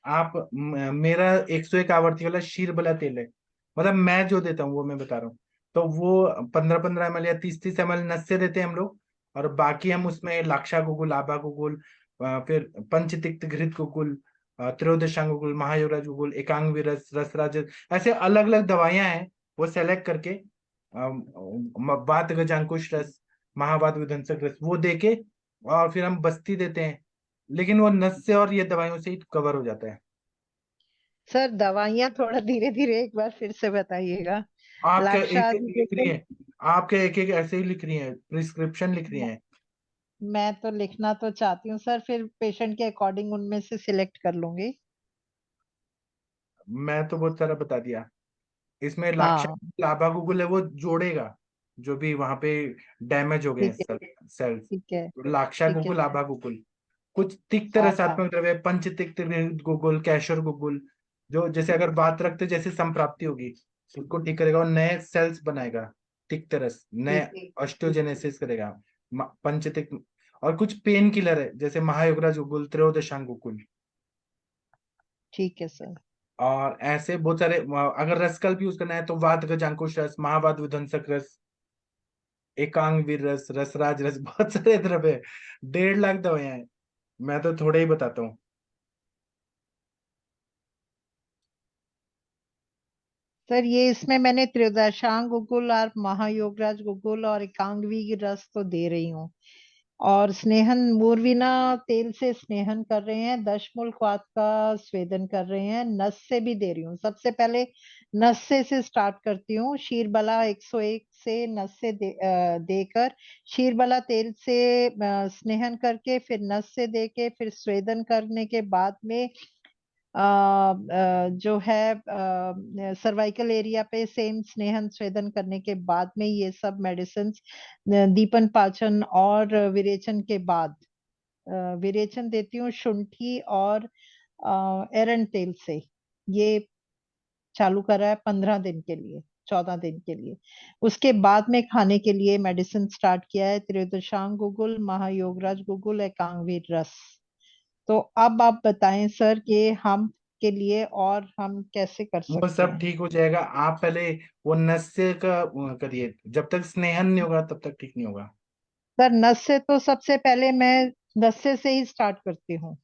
आप मेरा 101 आवर्ती वाला शीर वाला तेल है, मतलब मैं जो देता हूँ वो मैं बता रहा हूँ। तो वो 15-15 ml या 30-30 ml नस से देते हैं हम लोग। और बाकी हम उसमें लाक्षा गुगुल, आभा गुगुल, फिर पंचतिक्त घृत गुगुल, त्रयोदशांग गुगुल, महायोगराज गुगुल, एकांग विरस, रसराज, ऐसे अलग अलग दवाइयां हैं। वो सेलेक्ट करके वात गजांकुश रस, महावात विध्वंसक रस वो देके और फिर हम बस्ती देते हैं। लेकिन वो नस से और ये दवाइयों से ही कवर हो जाता है। सर दवाइयाँ थोड़ा धीरे धीरे एक बार फिर से बताइएगा। आपके एक लाक्षा एक लिख रही है, आपके एक एक ऐसे ही लिख रही है, प्रिस्क्रिप्शन लिख रही है। मैं तो लिखना तो चाहती हूँ सर, फिर पेशेंट के अकॉर्डिंग उनमें से सिलेक्ट कर लूंगी। मैं तो बहुत सारा बता दिया। इसमें लाक्षा हाँ लाभा गूगल है, वो जोड़ेगा जो भी वहां पे डैमेज हो गए ठीक है। सेल्स। ठीक है। लाक्षा ठीक है गुगुल, सर। आभा गुगुल, कुछ तिक्त आभा। रसात्मक द्रव्य, पंच तिक्त गुगुल, कैशोर गुगुल, जो जैसे अगर बात रखते जैसे संप्राप्ति होगी उसको ठीक करेगा और नए सेल्स बनाएगा। तिक्त रस नए ठीक है। ऑस्टियोजेनेसिस करेगा। पंचतिक्त। और कुछ पेन किलर है जैसे महायोगराज गुगुल, त्रयोदशांग गुगुल। ठीक है सर। और ऐसे बहुत सारे, अगर रसकल्प यूज करना है तो वात गजांकुश रस, महावात विध्वंसक रस, एकांग वीर रस, रसराज रस, बहुत सारे द्रव्य है। 1.5 लाख दवाएं हैं, मैं तो थोड़े ही बताता हूँ। सर ये इसमें मैंने त्रिदशांग गुगुल और महायोगराज गुगुल और एकांगवी रस तो दे रही हूँ, और स्नेहन मूर्विना तेल से स्नेहन कर रहे हैं, दशमूल क्वाथ का स्वेदन कर रहे हैं, नस से भी दे रही हूँ। सबसे पहले नस से स्टार्ट करती हूँ। शीरबला 101 से नस से देकर शीरबला तेल से स्नेहन करके फिर नस से देके फिर स्वेदन करने के बाद में जो है सर्वाइकल एरिया पे सेम स्नेहन स्वेदन करने के बाद में ये सब मेडिसिन दीपन पाचन और विरेचन के बाद विरेचन देती हूँ शुंठी और एरंड तेल से। ये चालू करा है 15 दिन के लिए, 14 दिन के लिए। उसके बाद में खाने के लिए मेडिसिन स्टार्ट किया है त्रिदशांग गुगुल, महायोगराज गुगुल, एकांगवीर रस। तो अब आप बताएं सर कि हम के लिए और हम कैसे कर वो सकते सब हैं? ठीक हो जाएगा, आप पहले वो नस्य का करिए। जब तक स्नेहन नहीं होगा तब तक ठीक नहीं होगा। सर नस से तो सबसे पहले मैं नस्से से ही स्टार्ट करती हूँ, जी।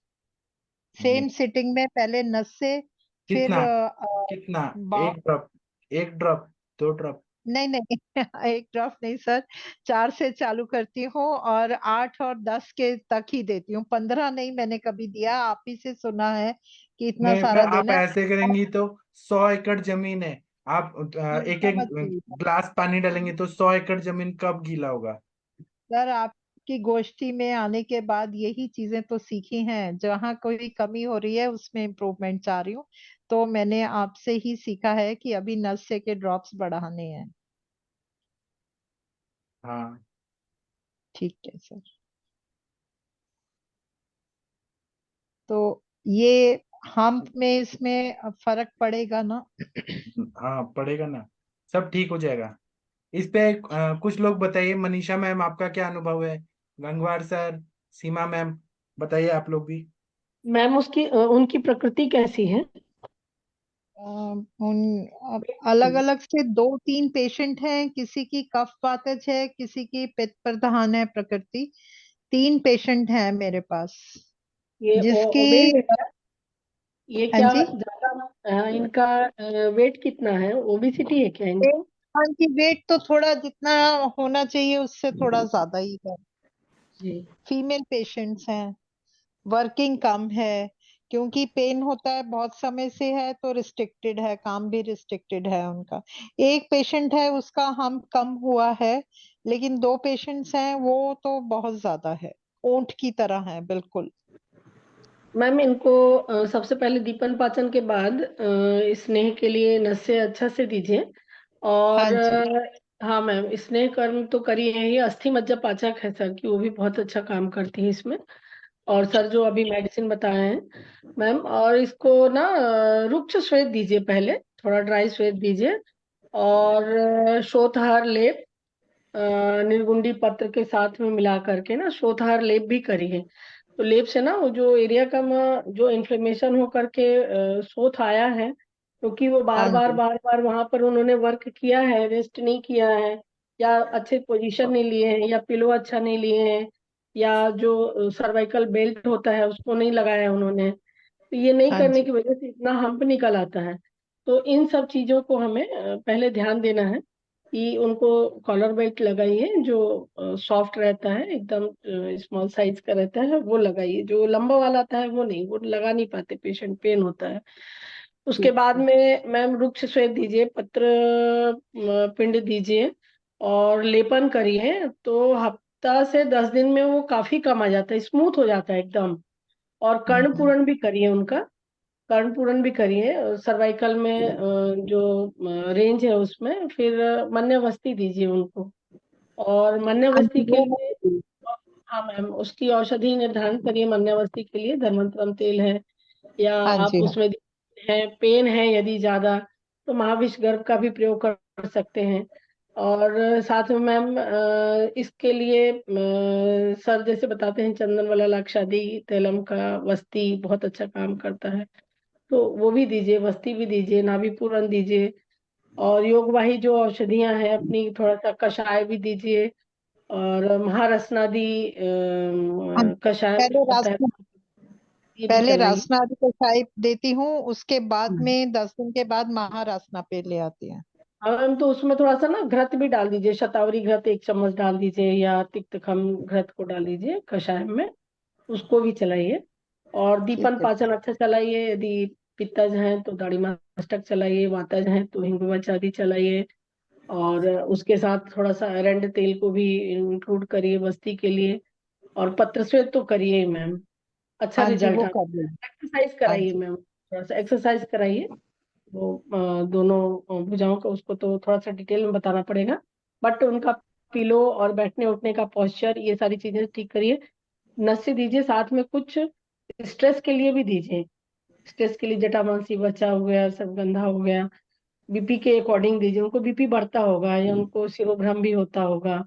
सेम सिटिंग में पहले नस्से, फिर कितना कितना? बा 1 ड्रॉप, 1 ड्रॉप, 2 ड्रॉप? नहीं नहीं एक ड्रॉप नहीं सर, 4 से चालू करती हूँ और 8 और 10 के तक ही देती हूँ, 15 नहीं मैंने कभी दिया, आप ही से सुना है कि इतना नहीं, सारा आप देना है। ऐसे और करेंगी तो 100 एकड़ जमीन है। आप एक एक समझ गई ग्लास पानी डालेंगे तो 100 एकड़ जमीन कब गीला होगा? सर, आपकी गोष्ठी में आने के बाद यही चीजें तो सीखी हैं, जहाँ कोई कमी हो रही है उसमें इम्प्रूवमेंट चाह रही हूँ। तो मैंने आपसे ही सीखा है कि अभी नशे के ड्रॉप्स बढ़ाने हैं। हाँ। ठीक है सर। तो ये हम्प में इसमें फर्क पड़ेगा ना? हाँ, पड़ेगा ना, सब ठीक हो जाएगा। इस पे कुछ लोग बताइए, मनीषा मैम आपका क्या अनुभव है? गंगवार सर, सीमा मैम, बताइए आप लोग भी। मैम उसकी उनकी प्रकृति कैसी है? उन अलग अलग से 2-3 पेशेंट हैं, किसी की कफ वातज है, किसी की पित्त प्रधान है प्रकृति। 3 पेशेंट हैं मेरे पास ये जिसकी ओबेज है क्या? ये हाँ क्या जी। ज्यादा इनका वेट कितना है? ओबेसिटी है क्या इनका? हाँ जी, वेट तो थोड़ा जितना होना चाहिए उससे थोड़ा ज्यादा ही है। जी। फीमेल पेशेंट्स हैं, वर्किंग कम है, क्योंकि पेन होता है बहुत समय से है तो रिस्ट्रिक्टेड है, काम भी रिस्ट्रिक्टेड है उनका। एक पेशेंट है उसका हम कम हुआ है, लेकिन दो पेशेंट्स हैं वो तो बहुत ज्यादा है, ऊंट की तरह है बिल्कुल। मैम इनको सबसे पहले दीपन पाचन के बाद स्नेह के लिए नस्य अच्छा से दीजिए। हाँ और जी। हाँ मैम, स्नेह कर्म तो करिए ही। अस्थि मज्जा पाचक है सर की, वो भी बहुत अच्छा काम करती है इसमें। और सर जो अभी मेडिसिन बताए हैं मैम, और इसको ना रुक्ष श्वेत दीजिए पहले, थोड़ा ड्राई श्वेत दीजिए। और श्वेतहार लेप निर्गुंडी पत्र के साथ में मिला करके ना श्वेतहार लेप भी करिए। तो लेप से ना वो जो एरिया का जो इन्फ्लेमेशन हो करके शोथ आया है, क्योंकि वो हाँ जी। बार बार वहां पर उन्होंने वर्क किया है, रेस्ट नहीं किया है, या अच्छे पोजीशन नहीं लिए हैं, या पिलो अच्छा नहीं लिए हैं, या जो सर्वाइकल बेल्ट होता है उसको नहीं लगाया है उन्होंने। तो ये नहीं हाँ करने जी। की वजह से इतना हम्प निकल आता है। तो इन सब चीजों को हमें पहले ध्यान देना है कि उनको कॉलर बेल्ट लगाइए जो सॉफ्ट रहता है, एकदम स्मॉल साइज का रहता है वो लगाइए। जो लंबा वाला आता है वो नहीं, वो लगा नहीं पाते पेशेंट, पेन होता है। उसके ठीक बाद है। में मैम रुक्ष श्वेत दीजिए, पत्र पिंड दीजिए और लेपन करिए। तो हफ्ता से 10 दिन में वो काफी कम आ जाता है, स्मूथ हो जाता है एकदम। और कर्ण हम्म। पूरण भी करिए उनका, कर्ण पूरण भी करिए सर्वाइकल में जो रेंज है उसमें। फिर मन्यवस्ती दीजिए उनको। और हाँ मन्यवस्ती जी, के वो लिए हाँ मैम, उसकी औषधि निर्धारण करिए। मन्यवस्ती के लिए धर्मंतरम तेल है, या हाँ आप जी। हाँ उसमें है पेन है यदि ज्यादा, तो महाविष गर्भ का भी प्रयोग कर सकते हैं। और साथ में मैम इसके लिए सर जैसे बताते हैं चंदन वाला लाक्षादी तैलम का वस्ती बहुत अच्छा काम करता है, तो वो भी दीजिए, वस्ती भी दीजिए, नाभि पूरण दीजिए। और योगवाही जो औषधियां हैं अपनी, थोड़ा सा कषाय भी दीजिए। और महारसनादि हाँ। कषाय पहले आता है, ये भी पहले चलाइए। रासना आदि का चाय देती हूँ, उसके बाद में 10 दिन के बाद महारासना पे ले आती है। हाँ मैम, तो उसमें थोड़ा सा ना घृत भी डाल दीजिए, शतावरी घृत 1 चम्मच डाल दीजिए, या तिक्तखम घृत को डाल दीजिए कषाय में, उसको भी चलाइए। और ठीक दीपन है। पाचन अच्छा चलाइए। यदि पित्तज हैं तो दाढ़ी मस्तक चलाइए, वातज हैं तो हिंगुमच आदि चलाइए। और उसके साथ थोड़ा सा अरंड तेल को भी इंक्लूड करिए बस्ती के लिए। और पत्र स्वेद तो करिए ही मैम, अच्छा हाँ जी, रिजल्ट वो आता कर है। लूँ। एक्सरसाइज हाँ कराइए जी। मैम, थोड़ा सा एक्सरसाइज कराइए। वो दोनों भुजाओं का, उसको तो थोड़ा सा डिटेल में बताना पड़ेगा, बट उनका पिलो और बैठने उठने का पोस्चर, ये सारी चीजें ठीक करिए। नस्य दीजिए, साथ में कुछ स्ट्रेस के लिए भी दीजिए। स्ट्रेस के लिए जटामांसी बच्चा हो गया, सबगंधा हो गया। बीपी के अकॉर्डिंग दीजिए, उनको बीपी बढ़ता होगा या उनको शिरोभ्रम भी होता होगा,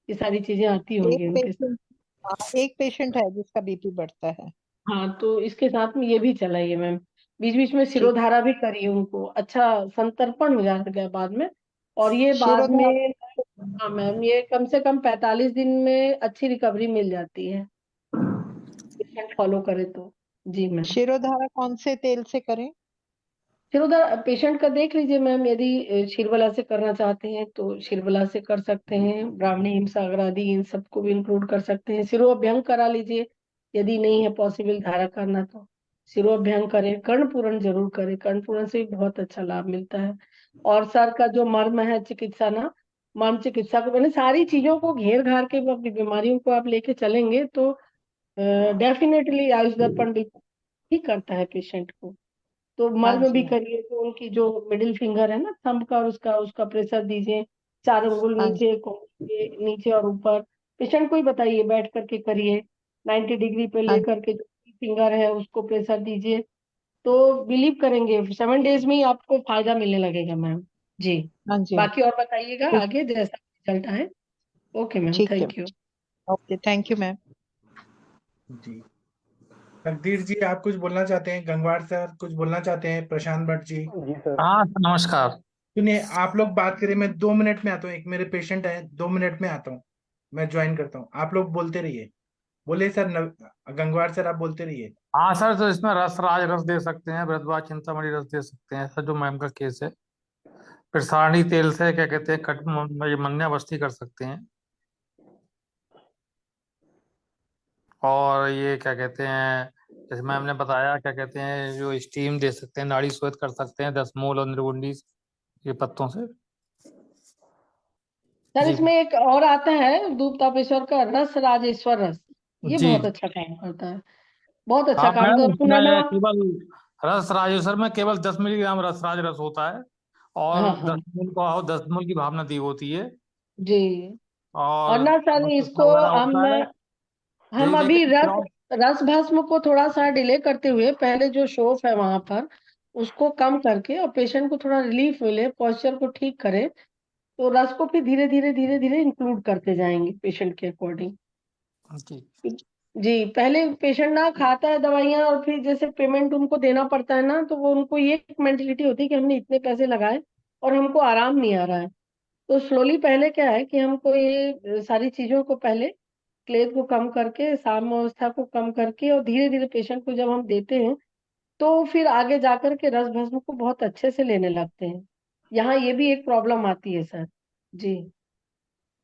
ये सारी चीजें आती एक होंगी उनके साथ। पेशेंट एक पेशेंट है जिसका बीपी बढ़ता है। हाँ, तो इसके साथ में ये भी चलाइए मैम। बीच बीच में ठीक। सिरोधारा भी करिए उनको, अच्छा संतर्पण हो जाएगा बाद में। और ये बाद शिरोधारा। में हाँ मैम, ये कम से कम 45 दिन में अच्छी रिकवरी मिल जाती है, पेशेंट फॉलो करे तो। जी मैम। शिरोधारा कौन से तेल से करें? फिर उधर पेशेंट का देख लीजिए मैम, यदि शिरबला से करना चाहते हैं तो शिरबला से कर सकते हैं। ब्राह्मणी हिमसागर आदि इन सबको भी इंक्लूड कर सकते हैं। सिरोअभ्यंग करा लीजिए, यदि नहीं है पॉसिबल धारा करना तो सिरोअभ्यंग करें। कर्णपूरण जरूर करें, कर्णपूरण से भी बहुत अच्छा लाभ मिलता है। और सर का जो मर्म है चिकित्सा ना, मर्म चिकित्सा को मैंने सारी चीजों को घेर घार के अपनी बीमारियों को आप लेके चलेंगे तो डेफिनेटली आयुष दर्पण बिल्कुल ठीक करता है पेशेंट को। तो हाँ मर्म जी। भी हाँ। करिए, तो उनकी जो मिडिल फिंगर है ना थंब का, उसका उसका प्रेशर दीजिए। 4 अंगुल हाँ जी। नीचे, कोहनी के नीचे और ऊपर। पेशेंट को ही बताइए, बैठ करके करिए। 90 डिग्री पे हाँ। लेकर के जो फिंगर है उसको प्रेशर दीजिए। तो बिलीव करेंगे 7 डेज में ही आपको फायदा मिलने लगेगा मैम। जी। हाँ जी। हाँ। बाकी और बताइएगा ठीक। आगे जैसा रिजल्ट आए। ओके मैम, ठीक है। Thank you. Okay, thank you ma'am. जी, तकदीर जी आप कुछ बोलना चाहते हैं? गंगवार सर कुछ बोलना चाहते हैं? प्रशांत भट्ट जी जी सर। हाँ नमस्कार। सुनिए, आप लोग बात करिए, मैं 2 मिनट में आता हूँ। एक मेरे पेशेंट है, 2 मिनट में आता हूँ, मैं ज्वाइन करता हूँ, आप लोग बोलते रहिए। बोलिए सर, गंगवार सर आप बोलते रहिए। हाँ सर, तो इसमें रस राज रस दे सकते हैं, भरद्वाज चिंतामणि रस दे सकते हैं सर, जो मैम का केस है। फिर सारणी तेल से क्या कहते हैं, ये मन्यावस्ती कर सकते हैं। और ये क्या कहते हैं, जैसे मैम ने बताया, क्या कहते हैं, जो स्टीम दे सकते हैं, नाड़ी श्वेत कर सकते हैं 10 मूल और निर्गुंडी ये पत्तों से। सर जी इसमें एक और आता है धूप तापेश्वर का रस राजेश्वर रस, ये जी। बहुत अच्छा काम करता है, बहुत अच्छा हाँ काम मैम, करता है। पुनर्नवा, उसमें केवल रस राजेश्वर में केवल 10 मिलीग्राम रस राज रस होता है, और हाँ हाँ 10 मूल की भावना दी होती है। जी। और और ना सर पत्ता इसको वगैरह हम होता है। हम यही अभी लेकिन रस रस भस्म को थोड़ा सा डिले करते हुए, पहले जो शोफ है वहां पर उसको कम करके और पेशेंट को थोड़ा रिलीफ मिले, पॉस्चर को ठीक करे, तो रस को फिर धीरे धीरे धीरे धीरे इंक्लूड करते जाएंगे पेशेंट के अकॉर्डिंग। जी जी, पहले पेशेंट ना खाता है दवाइयाँ और फिर जैसे पेमेंट उनको देना पड़ता है ना, तो वो उनको ये मेंटेलिटी होती है कि हमने इतने पैसे लगाए और हमको आराम नहीं आ रहा है। तो स्लोली पहले क्या है कि हमको ये सारी चीजों को पहले क्लेद को कम करके, साम्यावस्था को कम करके और धीरे धीरे पेशेंट को जब हम देते हैं तो फिर आगे जाकर के रस भस्म को बहुत अच्छे से लेने लगते हैं। यहाँ ये भी एक प्रॉब्लम आती है सर। जी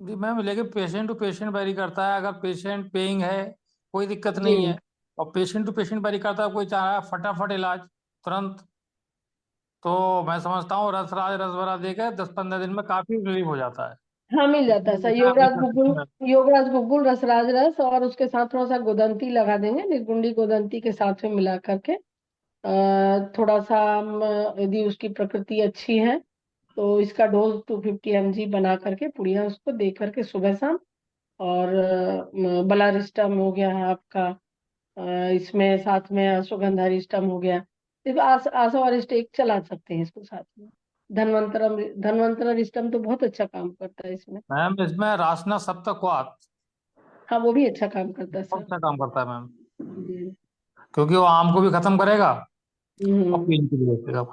जी मैम, लेकिन पेशेंट टू पेशेंट वेरी करता है। अगर पेशेंट पेइंग है, कोई दिक्कत जी नहीं है। और पेशेंट टू पेशेंट वेरी करता है, कोई चाह रहा है फटाफट इलाज तुरंत, तो मैं समझता हूँ रस राज रस भरा देकर 10-15 दिन में काफी रिलीफ हो जाता है। हाँ, मिल जाता है इसमें सर। ऐसा आप भी योगराज कर गुग्गुल, सकते हैं। योगराज गुग्गुल रसराज रस और उसके साथ थोड़ा सा गोदंती लगा देंगे, निर्गुंडी गोदंती के साथ में मिला करके। थोड़ा सा यदि उसकी प्रकृति अच्छी है तो इसका डोज 250 mg बना करके पुड़िया उसको दे करके सुबह शाम। और बलारिस्टम हो गया है आपका, इसमें साथ में अश्वगंधारिस्टम हो गया, इस आशा और स्टेक चला सकते हैं इसको साथ में। धनवंतरम, धनवंतरिस्टम तो बहुत अच्छा काम करता है इसमें। मैम इसमें रासना सप्तक्वाथ हाँ, वो भी अच्छा काम करता है बहुत सर। अच्छा काम करता है मैम, जी। क्योंकि वो आम को भी खत्म करेगा और हम्म। पेन को भी रोकेगा।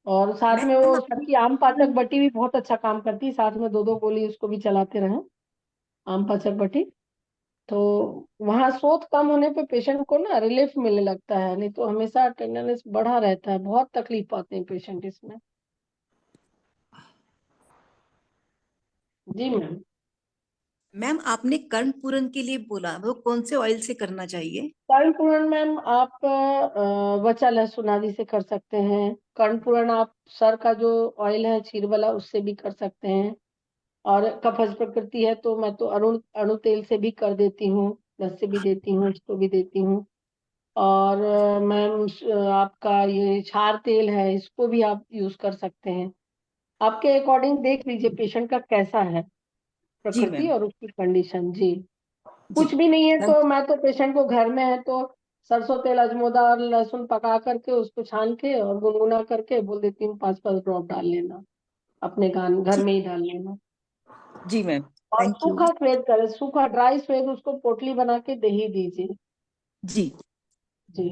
और साथ में मैम वो सबकी आम पाचक बटी भी बहुत अच्छा काम करती है, साथ में 2-2 गोली उसको भी चलाते रहें, आम पाचक बटी। तो वहां शोथ कम होने पे पेशेंट को ना रिलीफ मिलने लगता है, नहीं तो हमेशा टेंडरनेस बढ़ा रहता है, बहुत तकलीफ पाते हैं पेशेंट इसमें। जी मैम। मैम आपने कर्णपूरन के लिए बोला, वो कौन से ऑयल से करना चाहिए? कर्णपूरण मैम आप वचा लहसुन आदि से कर सकते हैं। कर्णपूरण आप सर का जो ऑयल है क्षीर वाला उससे भी कर सकते हैं। और कफज प्रकृति है तो मैं तो अरुण अणु तेल से भी कर देती हूँ, रस से भी देती हूँ, इसको भी देती हूँ। और मैम आपका ये क्षार तेल है, इसको भी आप यूज कर सकते हैं। आपके अकॉर्डिंग देख लीजिए पेशेंट का कैसा है जी प्रकृति मैम। और उसकी कंडीशन। जी, जी कुछ भी नहीं है थैंक तो मैं तो पेशेंट को घर में है तो सरसों तेल, अजमोदा और लहसुन पका करके उसको छान के और गुनगुना करके बोल देती हूँ 5-5 ड्रॉप डाल लेना, अपने घर जी। में ही डाल लेना। जी मैम। और थैंक यू। सूखा स्वेद करें, सूखा ड्राई स्वेद उसको पोटली बना के दे ही दीजिए। जी जी,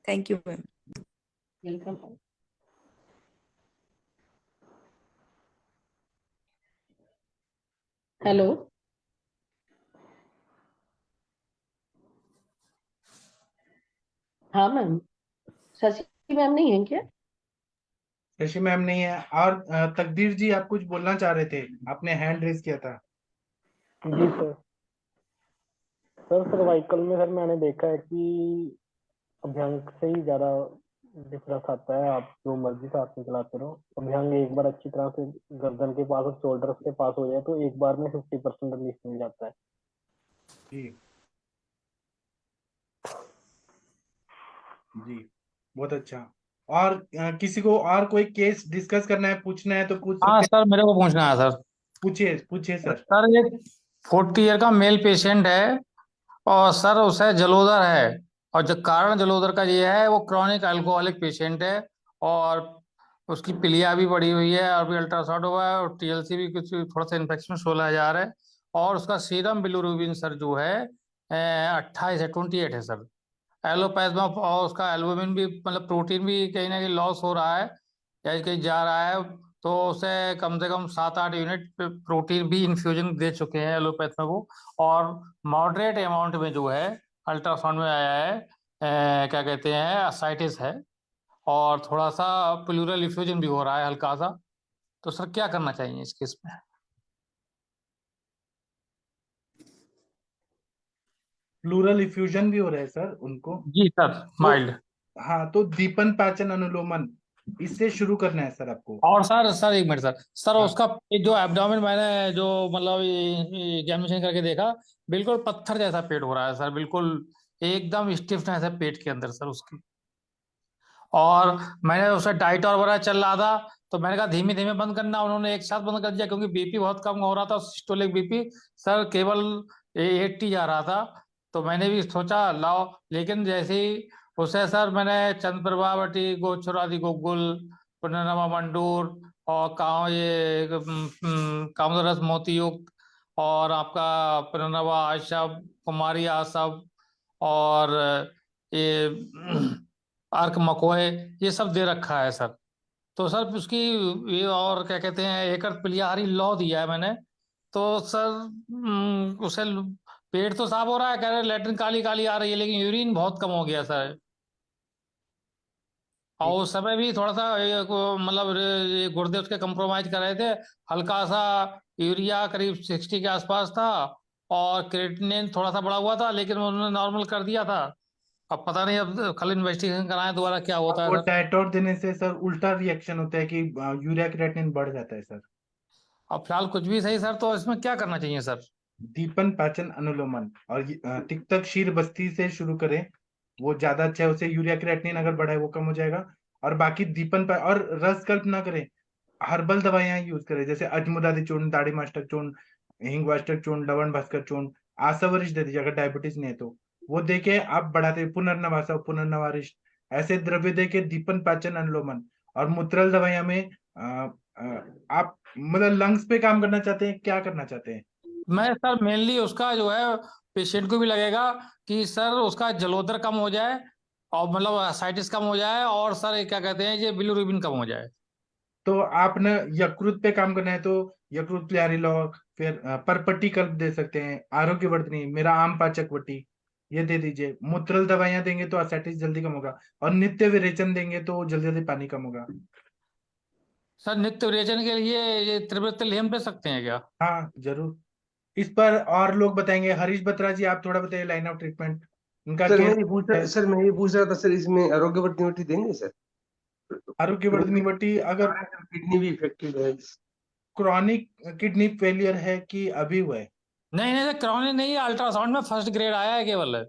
thank you ma'am. Welcome. Hello. हाँ मैम, शशि मैम नहीं है क्या? शशि मैम नहीं है। और तकदीर जी, आप कुछ बोलना चाह रहे थे, आपने हैंड रेज किया था। जी सर। सर सर्वाइकल में सर मैंने देखा है कि अभ्यंग से ही ज्यादा डिफरेंस आता है। आप जो मर्जी से हाथ में चलाते रहो, अभ्यंग एक बार अच्छी तरह से गर्दन के पास और शोल्डर्स के पास हो जाए तो एक बार में 50% रिलीफ मिल जाता है। जी जी, बहुत अच्छा। और किसी को और कोई केस डिस्कस करना है, पूछना है तो पूछ हाँ सकते हैं। सर, मेरे को पूछना है सर। पूछिए पूछिए सर। सर एक 40 ईयर का मेल पेशेंट है, और सर उसे जलोदर है। और जो कारण जलोदर का ये है, वो क्रॉनिक अल्कोहलिक पेशेंट है, और उसकी पीलिया भी बढ़ी हुई है, और भी अल्ट्रासाउंड हुआ है, और टीएलसी भी कुछ थोड़ा सा इन्फेक्शन 16,000 है। और उसका सीरम बिलिरुबिन सर जो है 28 है, 28 है सर। एलोपैथमा, और उसका एल्बुमिन भी, मतलब प्रोटीन भी कहीं ना कहीं लॉस हो रहा है या कहीं जा रहा है। तो उसे कम से कम 7-8 यूनिट प्रोटीन भी इन्फ्यूजन दे चुके हैं एलोपैथ में वो। और मॉडरेट अमाउंट में जो है अल्ट्रासाउंड में आया है क्या कहते हैं असाइटिस है, और थोड़ा सा प्लूरल इफ्यूजन भी हो रहा है हल्का सा। तो सर क्या करना चाहिए इस केस में? प्लूरल इफ्यूजन भी हो रहा है सर उनको। जी सर, तो माइल्ड। हाँ, तो दीपन पाचन अनुलोमन इससे शुरू करना है सर आपको। और सर एक मिनट सर हाँ, उसका ये जो एब्डोमेन मैंने जो मतलब एग्जामिनेशन करके देखा, बिल्कुल पत्थर जैसा पेट हो रहा है सर, बिल्कुल एकदम स्टिफनेस है पेट के अंदर सर उसकी। और मैंने उसका डाइट और वगैरह चल रहा था, तो मैंने कहा धीमे धीमे बंद करना, उन्होंने एक साथ बंद कर दिया क्योंकि बीपी बहुत कम हो रहा था, सिस्टोलिक बीपी सर केवल 80 जा रहा था। तो मैंने भी सोचा लाओ, लेकिन जैसे ही उसे सर मैंने चंद प्रभावती गोचुरादि गोकुल पुनर्नवा मंडूर और कामरस मोती युक्त और आपका पुनर्नवा आशब कुमारी आसब और ये अर्क मकोए, ये सब दे रखा है सर। तो सर उसकी ये और क्या कहते हैं एक पिलियाहारी लौ दिया है मैंने। तो सर उसे पेट तो साफ हो रहा है, कह रहे लेटरिन काली काली आ रही है, लेकिन यूरिन बहुत कम हो गया सर। ठीक। और उस समय भी थोड़ा सा मतलब ये गुर्दे उसके कंप्रोमाइज कर रहे थे, हल्का सा यूरिया करीब 60 के आसपास था, और क्रिएटिनिन थोड़ा सा बढ़ा हुआ था, लेकिन उन्होंने नॉर्मल कर दिया था। अब पता नहीं, अब कल इन्वेस्टिगेशन कराएं दोबारा क्या अब होता है वो सर। डाइटोर देने से सर उल्टा रिएक्शन होता है कि यूरिया क्रिएटिनिन बढ़ जाता है सर। अब फिलहाल कुछ भी सही सर, तो इसमें क्या करना चाहिए सर? दीपन पाचन अनुलोमन और तिक्तक शीर बस्ती से शुरू करें, वो ज्यादा अच्छा है। उससे यूरिया क्रिएटिनिन अगर बढ़ा है वो कम हो जाएगा। और बाकी और रस कल्प ना करें, हर्बल दवाइयां यूज करें, जैसे अजमुदादि चूर्ण, दाढ़ी मास्टर चूर्ण, हिंगवाष्टक चूर्ण, लवण भास्कर चूर्ण, आसावरिश दे दीजिए अगर डायबिटीज नहीं है तो। वो देके आप बढ़ाते पुनर्नवासा पुनर्नवारिश, ऐसे द्रव्य दे के दीपन पाचन अनुलोमन। और मूत्रल दवाइयां में अ, आप मतलब लंग्स पे काम करना चाहते हैं, क्या करना चाहते हैं? मैं सर मेनली उसका जो है पेशेंट को भी लगेगा कि सर उसका जलोदर कम हो जाए, और मतलब एसाइटिस कम हो जाए, और सर ये क्या कहते हैं ये बिलिरुबिन कम हो जाए। तो आप न यकृत पे काम करना है तो यकृत प्यारीलॉक, फिर परपट्टी कल्प दे सकते हैं, आरोग्यवर्धिनी, मेरा आम पाचक वटी, ये दे दीजिए। मूत्रल दवाइयां देंगे तो एसाइटिस जल्दी कम होगा, और नित्य विरेचन देंगे तो जल्दी जल्दी पानी कम होगा। सर नित्य विरेचन के लिए ये त्रिवृत्त लेहम दे सकते हैं क्या? हाँ जरूर। इस पर और लोग बताएंगे। हरीश बत्रा जी, आप थोड़ा बताइए लाइन ऑफ ट्रीटमेंट, उनका केस है। मैं ये पूछ रहा था सर, इसमें आरोग्यवर्धक वटी देंगे सर? आरोग्यवर्धिनी वटी अगर किडनी भी इफेक्टेड है। क्रॉनिक किडनी फेलियर है कि अभी हुआ है? नहीं नहीं सर, क्रॉनिक नहीं है, अल्ट्रासाउंड में फर्स्ट ग्रेड आया है केवल,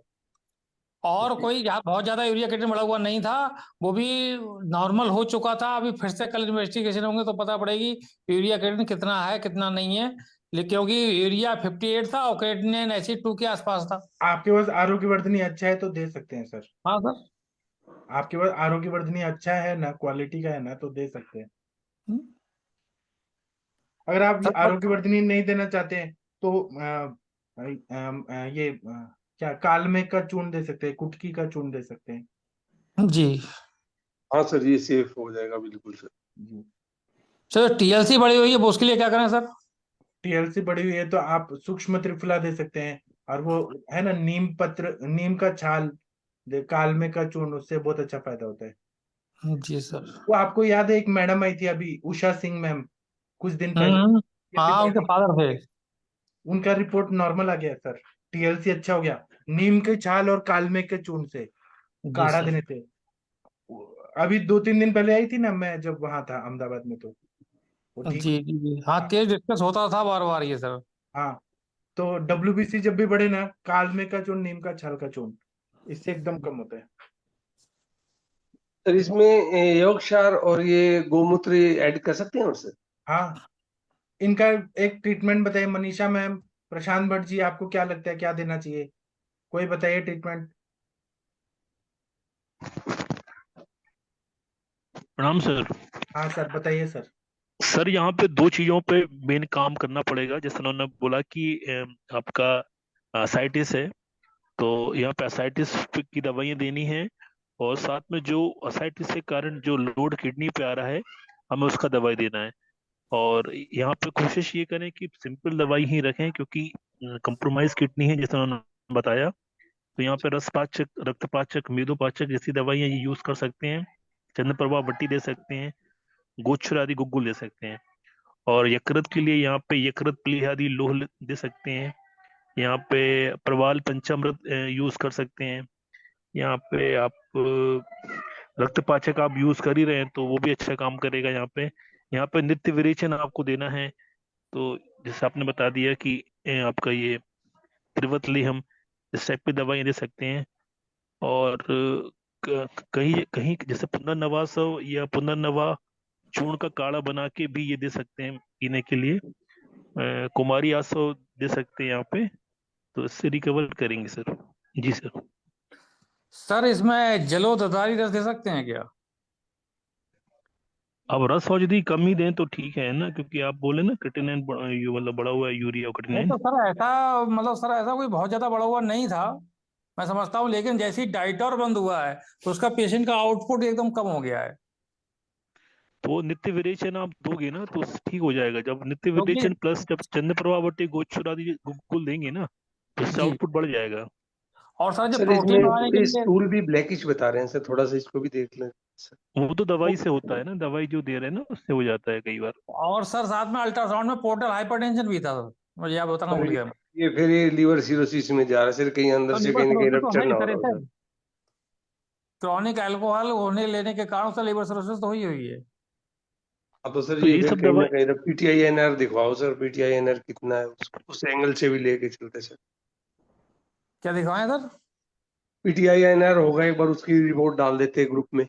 और कोई बहुत ज्यादा यूरिया क्रिएटिनिन बढ़ा हुआ नहीं था, वो भी नॉर्मल हो चुका था। अभी फिर से कल इन्वेस्टिगेशन होंगे तो पता पड़ेगी यूरिया क्रिएटिनिन कितना है कितना नहीं है, लेकिन क्योंकि यूरिया 58 था और क्रिएटिनिन ऐसी 2 के आसपास था। आपके पास आरोग्यवर्धिनी अच्छा है तो दे सकते हैं सर। हाँ सर। आपके पास आरोग्यवर्धिनी अच्छा है ना, क्वालिटी का है ना, तो दे सकते हैं। हम्म। अगर आप सर आरोग्यवर्धिनी नहीं देना चाहते हैं तो ये क्या कालमेघ का चूर्ण दे सकते हैं, कुटकी का चूर्ण दे सकते हैं। जी। हाँ सर, ये सेफ हो जाएगा बिल्कुल सर। जी। सर टीएलसी बढ़ी हुई है, वो उसके लिए क्या करें सर? टीएलसी बढ़ी हुई है तो आप सूक्ष्म त्रिफला दे सकते हैं। और वो है ना नीम पत्र, नीम का छाल, कालमेघ का चूर्ण, उससे बहुत अच्छा फायदा होता है। जी सर। वो आपको याद है एक मैडम आई थी अभी, उषा सिंह मैम, कुछ दिन पहले, हम्म। ये थी हाँ, उनके बॉडी, फादर थे। उनका रिपोर्ट नॉर्मल आ गया सर। टीएलसी अच्छा हो गया नीम के छाल और कालमेघ के चूर्ण से, जी काढ़ा सर। देने से। अभी 2-3 दिन पहले आई थी ना, मैं जब वहां था अहमदाबाद में, तो वो ठीक जी हो। जी जी, हाँ हाँ। केस डिस्कस होता था बार बार ये सर। हाँ, तो डब्ल्यूबीसी जब भी बढ़े ना, कालमेघ का चूर्ण, नीम का छाल का चूर्ण, इससे एकदम कम होता है। सर इसमें योगक्षार और ये गोमूत्र ऐड कर सकते हैं और सर? हाँ, इनका एक ट्रीटमेंट बताइए मनीषा मैम, प्रशांत भट्ट जी, आपको क्या लगता है क्या देना चाहिए? कोई बताइए ट्रीटमेंट। प्रणाम सर। हाँ सर, बताइए सर। सर यहाँ पे दो चीजों पे मेन काम करना पड़ेगा। जैसे उन्होंने बोला कि आपका असाइटिस है, तो यहाँ पे असाइटिस की दवाइयाँ देनी है, और साथ में जो असाइटिस के कारण जो लोड किडनी पे आ रहा है, हमें उसका दवाई देना है। और यहाँ पे कोशिश ये करें कि सिंपल दवाई ही रखें, क्योंकि कंप्रोमाइज किडनी है जैसा उन्होंने बताया। तो यहाँ पे रसपाचक, रक्तपाचक, मेदोपाचक जैसी दवाइयाँ ये यूज कर सकते हैं। चंद्रप्रभा बट्टी दे सकते हैं, गोचर आदि गुग्गुल दे सकते हैं। और यकृत के लिए यहाँ पे यकृत प्लीह आदि लोह दे सकते हैं। यहाँ पे प्रवाल पंचामृत यूज कर सकते हैं। यहाँ पे आप रक्तपाचक आप यूज कर ही रहे हैं तो वो भी अच्छा काम करेगा यहाँ पे। यहाँ पे नित्य विरेचन आपको देना है। तो जैसे आपने बता दिया कि आपका ये त्रिवतली हम इस टाइप की दवाइयाँ दे सकते हैं। और कहीं कहीं जैसे पुनर्नवास या पुनर्नवा चूर्ण का काढ़ा बना के भी ये दे सकते हैं पीने के लिए। कुमारी आसव दे सकते हैं यहाँ पे, तो इससे रिकवर करेंगे सर। जी सर। सर इसमें जलोदधारी रस दे सकते हैं क्या? अब रस और यदि कम ही दें तो ठीक है ना, क्योंकि आप बोले ना क्रिएटिनिन मतलब बढ़ा हुआ है, यूरिया और नहीं क्रिएटिनिन। तो सर ऐसा, मतलब सर ऐसा कोई बहुत ज्यादा बढ़ा हुआ नहीं था, मैं समझता हूँ, लेकिन जैसे ही डाइटर बंद हुआ है तो उसका पेशेंट का आउटपुट एकदम कम हो गया है। तो नित्य विरेचन आप दोगे ना तो ठीक हो जाएगा। जब नित्य क्योंकि विरेचन प्लस जब चंद्रप्रभा बट्टी गोचर आदि गुग्गुल देंगे ना तो इससे जी, आउटपुट बढ़ जाएगा। और सर जो सर प्रोटीन इसमें बढ़ाने के ये लिए, स्टूल भी ब्लैकिश बता रहे हैं सर, थोड़ा सा इसको भी देख लें सर। वो तो दवाई से होता है ना, दवाई जो दे रहे हैं ना उससे हो जाता है कई बार। और सर साथ में अल्ट्रासाउंड में पोर्टल हाइपरटेंशन भी था सर, मुझे आप बताना भूल सर गया मैं। ये फिर ये लीवर सिरोसिस में जा रहा है सर, कहीं अंदर तो से लीवर कहीं ना कहीं सिरोसिस तो है रप्चर ही ना हो सर, रहा हो इसे सर। क्रॉनिक अल्कोहल होने लेने के कारण से लीवर सिरोसिस तो हुई है। हाँ तो सर तो ये ये फिर सब कहीं ना दवाई कहीं पीटीआईएनआर दिखवाओ सर, पीटीआईएनआर कितना है उस एंगल से भी लेके चलते सर। क्या दिखाएं सर? पीटीआईएनआर होगा, एक बार उसकी रिपोर्ट डाल देते ग्रुप में।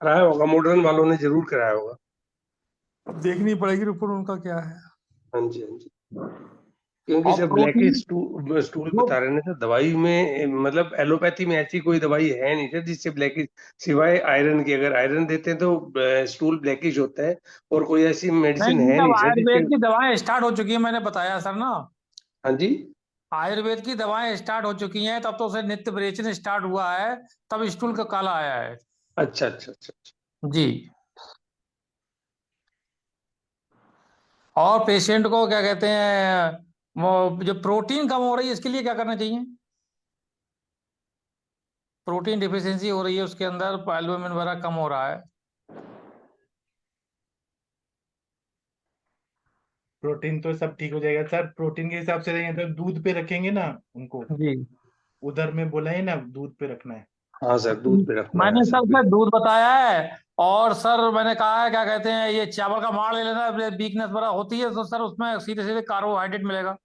कराया होगा, मॉडर्न वालों ने जरूर कराया होगा। अब देखनी पड़ेगी रिपोर्ट उनका क्या है। हाँ जी, हाँ जी। क्योंकि और सर ब्लैक प्रोटीन स्टूल जो, बता रहे हैं ना सर, दवाई में मतलब एलोपैथी में ऐसी कोई दवाई है नहीं सर जिससे ब्लैकिश, सिवाय आयरन की। अगर आयरन देते हैं तो स्टूल ब्लैकिश होता है, और कोई ऐसी नहीं मेडिसिन नहीं, है अब नहीं सर जिससे। आयुर्वेद की दवाएं स्टार्ट हो चुकी है, मैंने बताया सर ना, हाँ जी। आयुर्वेद की दवाएं स्टार्ट हो चुकी हैं, तब तो उसे नित्य विरेचन स्टार्ट हुआ है, तब स्टूल का काला आया है। अच्छा अच्छा अच्छा अच्छा। जी। और पेशेंट को क्या कहते हैं, वो जो प्रोटीन कम हो रही है इसके लिए क्या करना चाहिए? प्रोटीन डिफिशियंसी हो रही है उसके अंदर, एल्बुमिन वगैरह कम हो रहा है। प्रोटीन तो सब ठीक हो जाएगा सर। प्रोटीन के हिसाब से रहेंगे तो दूध पे रखेंगे ना उनको, जी। उधर में बोला है ना दूध पे रखना है। हाँ सर, दूध पे रखना है मैंने सर, सर बिल्कुल। दूध बताया है, और सर मैंने कहा है क्या कहते हैं, ये चावल का माड़ ले लेना, वीकनेस वगैरह होती है तो सर उसमें सीधे सीधे कार्बोहाइड्रेट मिलेगा।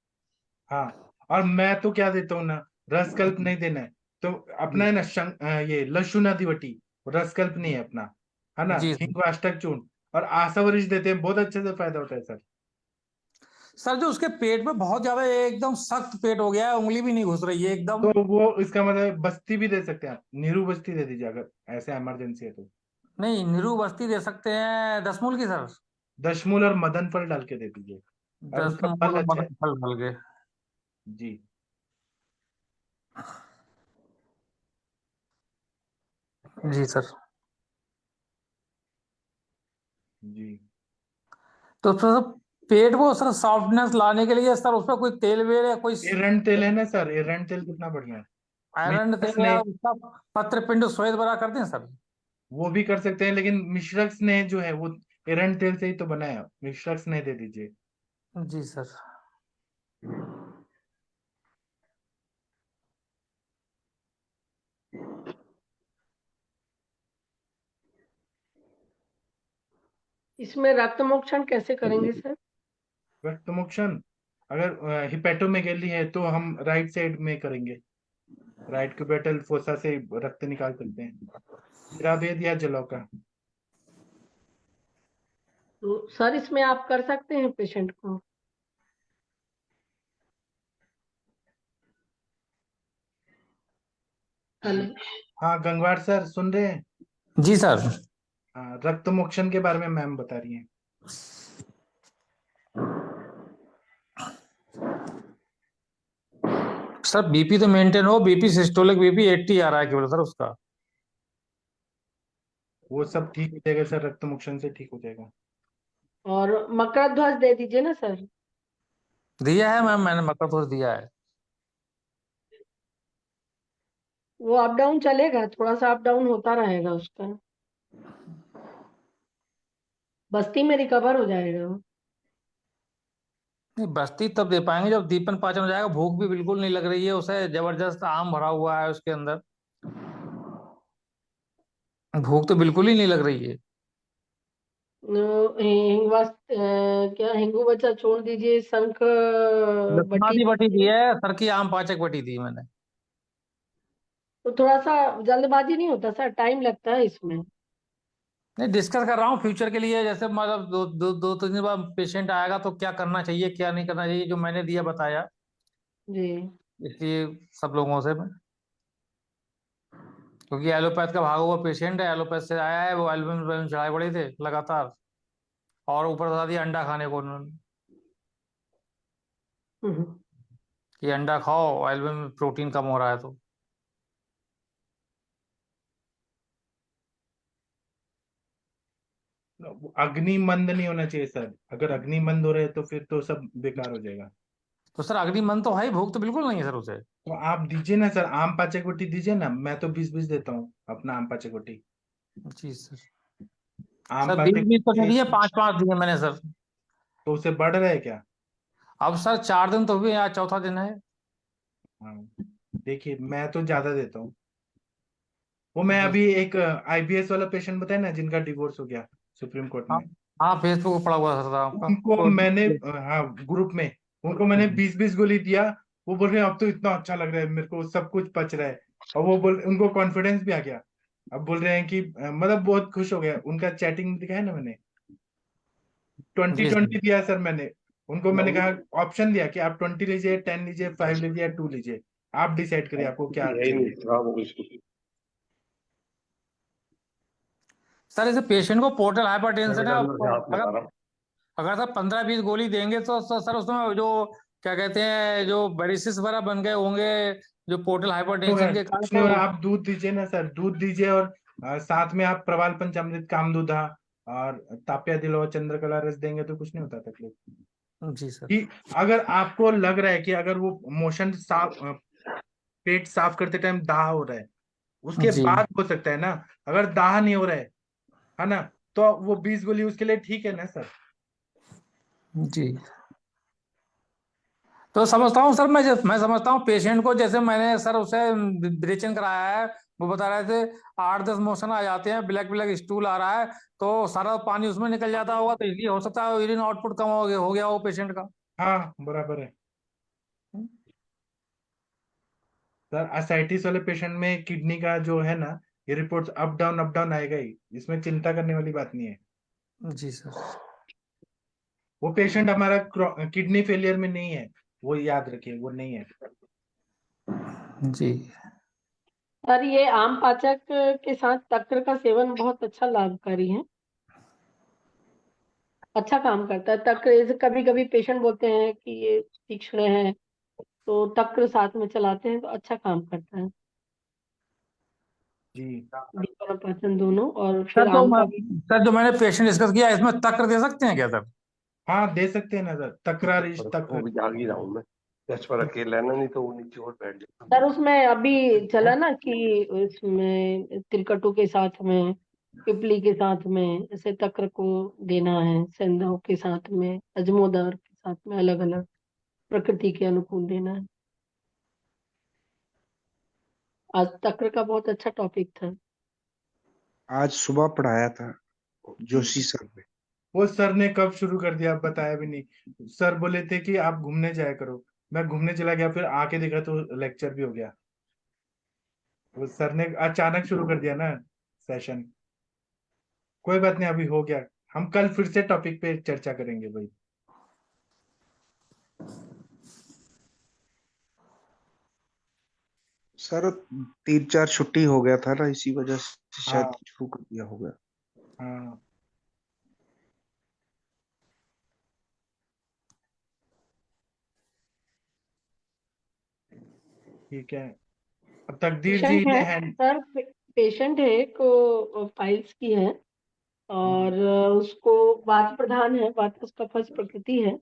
हाँ, और मैं तो क्या देता हूँ ना, रसकल्प नहीं देना है। तो अपना है ना ये लहसुन आदिवटी, रसकल्प नहीं है अपना, है ना, जी हिंग अष्टक चूर्ण और आसावरिश देते हैं, बहुत अच्छे से फायदा होता है सर। सर जो उसके पेट में बहुत ज्यादा एकदम सख्त पेट हो गया है, उंगली भी नहीं घुस रही है एकदम। तो वो इसका मतलब बस्ती भी दे सकते हैं आप, नीरू बस्ती दे दीजिए अगर ऐसे इमरजेंसी है तो। नहीं, नीरू बस्ती दे सकते हैं, दसमूल की सर। दशमूल और मदन फल डाल के दे दीजिए, और उसका दसमूल फल और अच्छा है। मदन फल डाल के। जी। जी सर। जी। तो सर पेट को सर सॉफ्टनेस लाने के लिए सर उसमें कोई तेल वेल या कोई एरंड तेल है ना सर, एरंड तेल कितना बढ़िया है। आयरन मिश्रक तेल या स्नेह, उसका पत्र पिंड स्वेद बरा करते हैं सर। वो भी कर सकते हैं, लेकिन मिश्रक स्नेह जो है वो एरंड तेल से ही तो बना है, मिश्रक स्नेह दे दीजिए। जी सर। इसमें रक्त मोक्षण कैसे करेंगे सर? रक्त मोक्षण, अगर हिपेटोमेगेली है तो हम राइट साइड में करेंगे, राइट क्यूबेटल फोसा से रक्त निकाल सकते हैं, शिराभेद या जलौका। तो सर इसमें आप कर सकते हैं पेशेंट को? हेलो। हाँ गंगवार सर सुन रहे हैं? जी सर। हाँ, रक्त मोक्षण के बारे में मैम बता रही हैं। सर बीपी तो मेंटेन हो, बीपी सिस्टोलिक बीपी 80 आ रहा है केवल सर उसका। वो सब ठीक हो जाएगा सर, रक्त मोक्षण से ठीक हो जाएगा। और मकरध्वज दे दीजिए ना सर। दिया है मैम, मैंने मकर तो दिया है। वो अप डाउन चलेगा, थोड़ा सा अप डाउन होता रहेगा उसका, बस्ती में रिकवर हो जाएगा वो। नहीं, बस्ती तब दे पाएंगे जब दीपन पाचन हो जाएगा। भूख भी बिल्कुल नहीं लग रही है उसे, जबरदस्त आम भरा हुआ है उसके अंदर, भूख तो बिल्कुल ही नहीं लग रही है। हिंगवास क्या हिंगू बच्चा छोड़ दीजिए, शंख बट्टी लक्षणादि बटी दी दीजिए। है, सर की आम पाचक बटी दी मैंने। तो थोड़ा सा जल्दबाजी नहीं होता सर, टाइम लगता है इसमें। नहीं, डिस्कस कर रहा हूँ फ्यूचर के लिए, जैसे मतलब दो तीन दिन बाद पेशेंट आएगा तो क्या करना चाहिए क्या नहीं करना चाहिए, जो मैंने दिया बताया, जी। इसलिए सब लोगों से मैं, क्योंकि एलोपैथ का भागा हुआ पेशेंट है, एलोपैथ से आया है, वो एल्बम चढ़ाए पड़े थे लगातार, और ऊपर बता दिया अंडा खाने को उन्होंने हम्म। कि अंडा खाओ, एल्बम में प्रोटीन कम हो रहा है तो। अग्नि मंद नहीं होना चाहिए सर, अगर अग्नि मंद हो रहे तो फिर तो सब बेकार हो जाएगा। तो सर अगली मन तो है ही, भूख तो बिल्कुल नहीं है सर उसे। तो आप दीजिए ना सर, आम पाचक रोटी दीजिए ना, मैं तो 20-20 देता हूँ अपना आम पाचक रोटी। जी सर। आम सर 20 पाचक 20 तो नहीं दिए, 6, 5 5 दिए मैंने सर। तो उसे बढ़ रहा है क्या? अब सर 4 दिन तो हुए, आज चौथा दिन है। हाँ, देखिए मैं तो ज्यादा देता हूँ। वो मैं जी। अभी एक आईबीएस वाला पेशेंट बताया ना, जिनका डिवोर्स हो गया सुप्रीम कोर्ट हाँ, में, हाँ फेसबुक पर पड़ा हुआ था आपका उनको मैंने हाँ ग्रुप में, उनको मैंने 20-20 गोली दिया। वो बोल रहे हैं अब तो इतना अच्छा लग रहा है मेरे को, सब कुछ पच रहा है। और वो बोल, उनको कॉन्फिडेंस भी आ गया। अब बोल रहे हैं कि मतलब बहुत खुश हो गया, उनका चैटिंग दिखाया ना मैंने, 20 जी 20 सर। दिया सर मैंने उनको। मैंने कहा ऑप्शन दिया कि आप 20 लीजिए, 10 लीजिए, 5 लीजिए या 2 लीजिए, आप डिसाइड करिए आपको क्या है ही नहीं चाहिए। खराब हो गई। सर इसे पेशेंट को पोर्टल हाइपरटेंशन है, बेटा अंदर से हाथ अगर लगा रहा हूँ। अगर सर 15 20 गोली देंगे तो सर उसमें जो क्या कहते हैं, जो वेरिसेस वगैरह बन गए होंगे, जो पोर्टल हाइपरटेंशन के कारण, कुछ नहीं हो तो रहा, आप दूध दीजिए ना सर, दूध दीजिए और साथ में आप प्रवाल पंचामृत, कामदूधा और ताप्या दिलो चंद्रकला रस देंगे तो कुछ नहीं होता तकलीफ। जी सर। कि अगर आपको लग रहा है कि अगर वो मोशन साफ, पेट साफ करते टाइम दाह हो रहा है, उसके जी। बाद हो सकता है ना। अगर दाह नहीं हो रहा है ना, तो वो 20 गोली उसके लिए ठीक है ना सर। जी। तो समझता हूँ सर, मैं समझता हूँ पेशेंट को, जैसे मैंने सर उसे विरेचन कराया है, वो बता रहे थे 8 10 मोशन आ जाते हैं, ब्लैक ब्लैक स्टूल आ रहा है, तो सारा पानी उसमें निकल जाता होगा, तो इसलिए हो सकता है यूरिन आउटपुट कम हो गया वो पेशेंट का। हाँ बराबर है सर। असाइटिस वाले पेशेंट में किडनी का जो है ना, ये रिपोर्ट्स अप डाउन आएगा ही, इसमें चिंता करने वाली बात नहीं है। जी सर। वो पेशेंट हमारा किडनी फेलियर में नहीं है, वो याद रखिए, वो नहीं है। जी। सर ये आम पाचक के साथ तक्र का सेवन बहुत अच्छा लाभकारी है, अच्छा काम करता है तक्र। जैसे कभी कभी पेशेंट बोलते हैं कि ये तीक्ष्ण है, तो तक्र साथ में चलाते हैं तो अच्छा काम करता है, जी दीपन और पाचन दोनों, और सर फिर तो आम का भी। सर जो मैंने पेशेंट डिस्कस किया, इसमें तक्र दे सकते हैं क्या सर? हाँ दे सकते हैं ना सर, तकरार इस वो भी जाग ही रहा हूँ मैं, जस्ट पर अकेला है ना, नहीं तो वो नीचे और बैठ जाता। सर उसमें अभी चला ना कि इसमें तिलकटू के साथ में, पिपली के साथ में, ऐसे तक्र को देना है, सेंधव के साथ में, अजमोदर के साथ में, अलग अलग प्रकृति के अनुकूल देना है। आज तक्र का बहुत अच्छा टॉपिक था। आज सुबह पढ़ाया था जोशी सर ने। वो सर ने कब शुरू कर दिया, आप बताया भी नहीं। सर बोले थे कि आप घूमने जाया करो, मैं घूमने चला गया, फिर आके देखा तो लेक्चर भी हो गया। वो सर ने अचानक शुरू कर दिया ना सेशन। कोई बात नहीं, अभी हो गया। हम कल फिर से टॉपिक पे चर्चा करेंगे भाई। सर 3 4 छुट्टी हो गया था ना, इसी वजह से शायद हाँ शुरू कर दिया होगा। हाँ ठीक है। अब तकदीर जी पेशेंट ने है हैंड, सर, पेशेंट है एक पाइल्स की है और उसको वात प्रधान है, वात कफज प्रकृति है।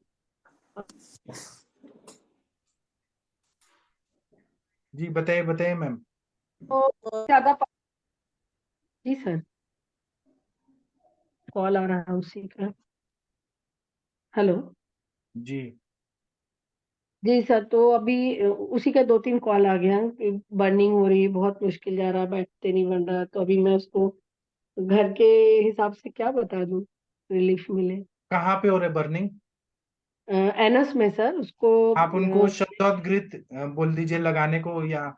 जी बताइए बताइए मैम। तो ज्यादा जी सर, कॉल आ रहा है उसी का। हेलो जी जी सर, तो अभी उसी का 2-3 कॉल आ गया कि बर्निंग हो रही है, बहुत मुश्किल जा रहा, बैठते नहीं बन रहा। तो अभी मैं उसको घर के हिसाब से क्या बता दूं रिलीफ मिले। कहाँ पे हो रहा है बर्निंग? एनस में सर उसको आप उनको शब्दोद्घृत बोल दीजिए लगाने को, या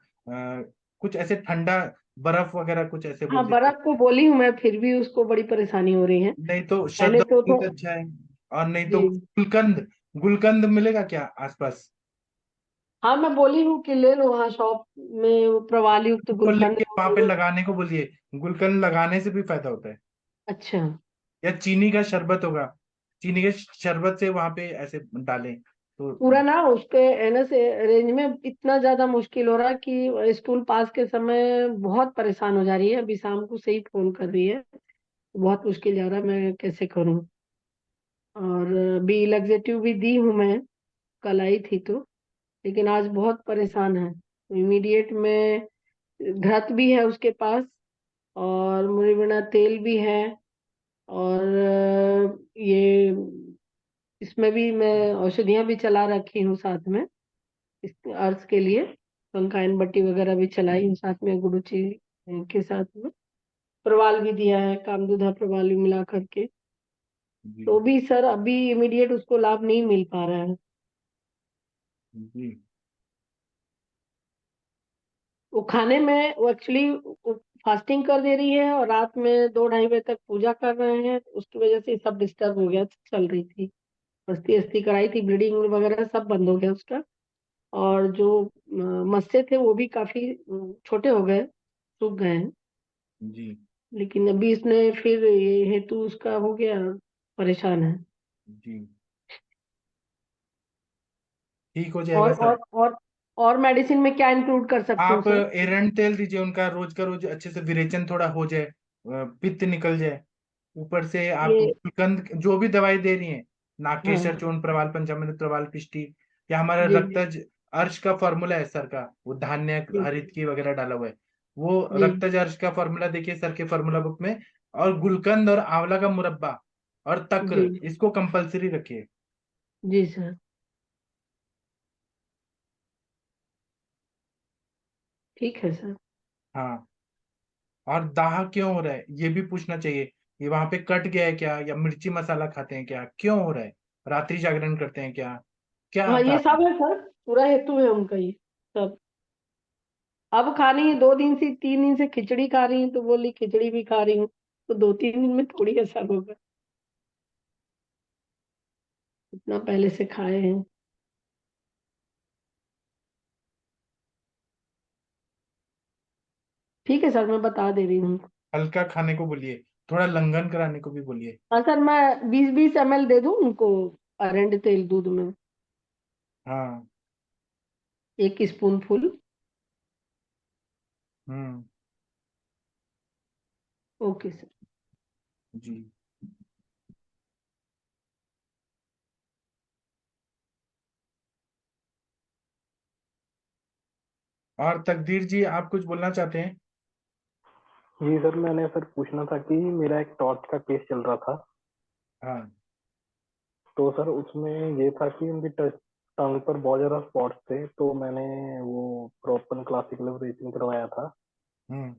कुछ ऐसे ठंडा बर्फ वगैरह कुछ ऐसे हाँ बोल दीजिए। बर्फ को बोली हूँ मैं, फिर भी उसको बड़ी परेशानी हो रही है। नहीं तो पहले शब्दोद्घृत अच्छा है, और नहीं तो जी गुलकंद, गुलकंद मिलेगा क्या आसपास? हाँ मैं बोली हूँ कि ले लो, हाँ शॉप में वो प्रवाल युक्त तो गुलकंद लेके वहां पे वो। लगाने को बोलिए, गुलकंद लगाने से भी फायदा होता है। अच्छा, या चीनी का शरबत होगा, चीनी के शरबत से वहां पे ऐसे डालें तो। पूरा ना उसके एनएस रेंज में इतना ज्यादा मुश्किल हो रहा कि स्कूल पास के समय बहुत परेशान हो जा रही है। अभी शाम को से ही फोन कर रही है, बहुत मुश्किल जा रहा है, मैं कैसे करूं। और बी लग्जेटिव भी दी हूँ मैं, कल आई थी तो, लेकिन आज बहुत परेशान है। इमीडिएट में घृत भी है उसके पास और मुरीबना तेल भी है और ये इसमें भी मैं औषधियां भी चला रखी हूँ साथ में, इस अर्थ के लिए पंकायन बट्टी वगैरह भी चलाई हूँ साथ में, गुडुची के साथ में प्रवाल भी दिया है, कामदुधा प्रवाल भी मिला करके। जी तो भी सर अभी इमीडिएट उसको लाभ नहीं मिल पा रहा है। जी वो खाने में वो एक्चुअली फास्टिंग कर दे रही है और रात में 2-2:30 बजे तक पूजा कर रहे हैं, उसकी वजह से सब डिस्टर्ब हो गया। चल रही थी अस्थि अस्थि कराई थी, ब्लीडिंग वगैरह सब बंद हो गया उसका। और जो मस्से थे वो भी काफी छोटे हो गए, सूख गए हैं। जी लेकिन अभी इसने फिर ये हेतु उसका हो गया, परेशान है। जी ठीक हो और जाएगा सब। और और और मेडिसिन में क्या इंक्लूड कर सकती हूँ आप सर? एरंड तेल दीजिए उनका, रोज का रोज अच्छे से विरेचन थोड़ा हो जाए, पित्त निकल जाए। ऊपर से आप ये गुलकंद जो भी दवाई दे रही हैं, नागेश्वर हाँ चूर्ण, प्रवाल पंचामृत, प्रवाल पिष्टी, या हमारा जी रक्तज अर्श का फॉर्मूला है सर का, वो धान्य जी हरित की वगैरह डाला हुआ है, वो जी रक्तज अर्श का फॉर्मूला देखिए सर के फॉर्मूला बुक में। और गुलकंद और आंवला का मुरब्बा और जी तक्र, इसको कंपलसरी रखिए। जी सर, ठीक है सर। हाँ, और दाह क्यों हो रहा है ये भी पूछना चाहिए। ये वहां पे कट गया है क्या, या मिर्ची मसाला खाते हैं क्या, क्यों हो रहा है? रात्रि जागरण करते हैं क्या, क्या हाँ ये कारण? सब है सर, पूरा हेतु है उनका ये सब। अब खा रही है 2 दिन से, 3 दिन से खिचड़ी खा रही है, तो बोली खिचड़ी भी खा रही हूँ, तो 2-3 दिन में थोड़ी असर होगा, इतना पहले से खाए हैं। ठीक है सर, मैं बता दे रही हूँ। हल्का खाने को बोलिए, थोड़ा लंघन कराने को भी बोलिए। हाँ सर, मैं 20-20 ml दे दूँ उनको अरंड तेल दूध में, हाँ 1 स्पून फुल। हम्म ओके सर। जी। और तकदीर जी आप कुछ बोलना चाहते हैं? जी सर, मैंने सर पूछना था कि मेरा एक टॉर्च का केस चल रहा था। हाँ तो सर उसमें ये था कि उनकी टंग पर बहुत ज्यादा स्पॉट्स थे, तो मैंने वो प्रोपन क्लासिकल ब्रीथिंग करवाया था। हम्म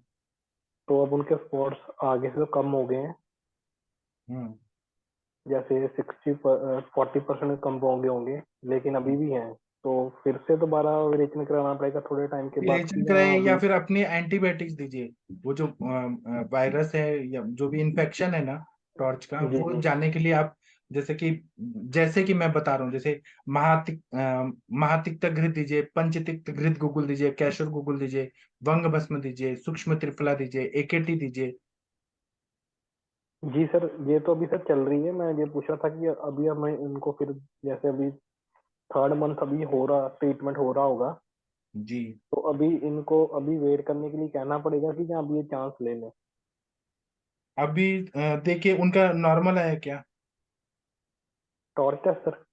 तो अब उनके स्पॉट्स आगे से तो कम हो गए हैं, हम्म जैसे 40% कम हो गए होंगे, लेकिन अभी भी हैं। तो फिर से दोबारा विरेचन कराना पड़ेगा थोड़े टाइम के बाद विरेचन कि या कराइए, या अभी? फिर अपनी एंटीबायोटिक्स दीजिए। वो जो वायरस है या जो भी इन्फेक्शन है ना टॉर्च का, जी वो जी जाने के लिए आप जैसे कि मैं बता रहा हूँ, जैसे महातिक्त घृत दीजिए, पंचतिक्त घृत गुगुल दीजिए, कैशोर गुगुल दीजिए, वंग भस्म दीजिए, सूक्ष्म त्रिफला दीजिए, एकेटी दीजिए। जी सर, ये तो अभी सर चल रही है। मैं ये पूछ रहा था कि अभी अब मैं उनको फिर, जैसे अभी 3rd मंथ अभी हो रहा, ट्रीटमेंट हो रहा होगा, जी। तो अभी इनको अभी वेट करने के लिए कहना पड़ेगा कि क्या अभी ये चांस ले लें? अभी देखिए उनका नॉर्मल है क्या, टॉर्च टेस्ट सर?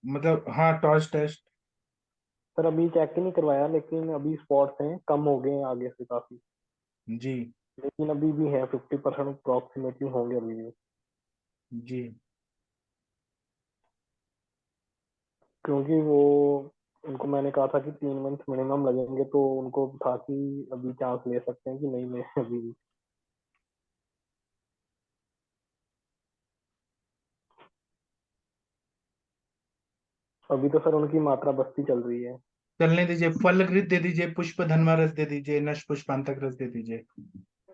मतलब हाँ टॉर्च टेस्ट। सर अभी चेक ही नहीं करवाया, लेकिन अभी स्पॉट्स हैं, कम हो गए हैं आगे से काफी, जी। लेकिन अभी भी है 50% अप्रोक्सीमेटली होंगे अभी भी। जी। क्योंकि वो उनको मैंने कहा था कि 3 मंथ मिनिमम लगेंगे, तो उनको था कि अभी चांस ले सकते हैं कि नहीं ले अभी भी। अभी तो सर उनकी मात्रा बस्ती चल रही है। चलने दीजिए, फल घृत दे दीजिए, पुष्प धन्वा रस दे दीजिए, नश पुष्पांतक रस दे दीजिए।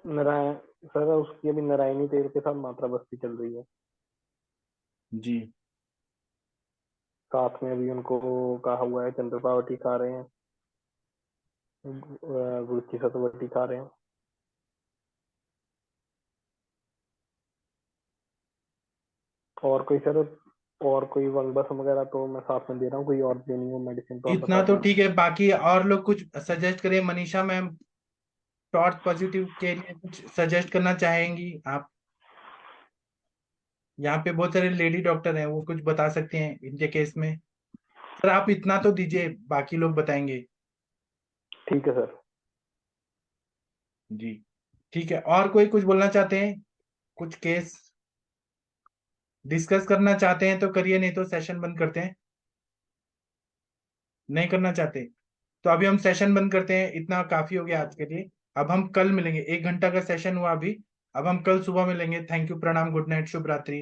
नारायण सर, उसकी अभी नारायणी तेल के साथ मात्रा बस्ती चल रही है। जी। साथ में अभी उनको कहा हुआ है चंद्रपावटी खा रहे हैं, रुचि सतवटी खा रहे हैं। और कोई सर, और कोई वंगबस वगैरह तो मैं साथ में दे रहा हूँ, कोई और देनी हो मेडिसिन तो आप इतना बता तो दीजिए। ठीक है, बाकी और लोग कुछ सजेस्ट करिए। मनीषा मैम टॉर्च पॉजिटिव के लिए कुछ सजेस्ट करना चाहेंगी आप? यहाँ पे बहुत सारे लेडी डॉक्टर हैं, वो कुछ बता सकते हैं इनके केस में। सर आप इतना तो दीजिए, बाकी लोग बताएंगे। ठीक है सर। जी ठीक है। और कोई कुछ बोलना चाहते हैं, कुछ केस डिस्कस करना चाहते हैं तो करिए, नहीं तो सेशन बंद करते हैं। नहीं करना चाहते तो अभी हम सेशन बंद करते हैं, इतना काफी हो गया आज के लिए। अब हम कल मिलेंगे, 1 घंटा का सेशन हुआ अभी। अब हम कल सुबह मिलेंगे। थैंक यू, प्रणाम, गुड नाइट, शुभ रात्रि।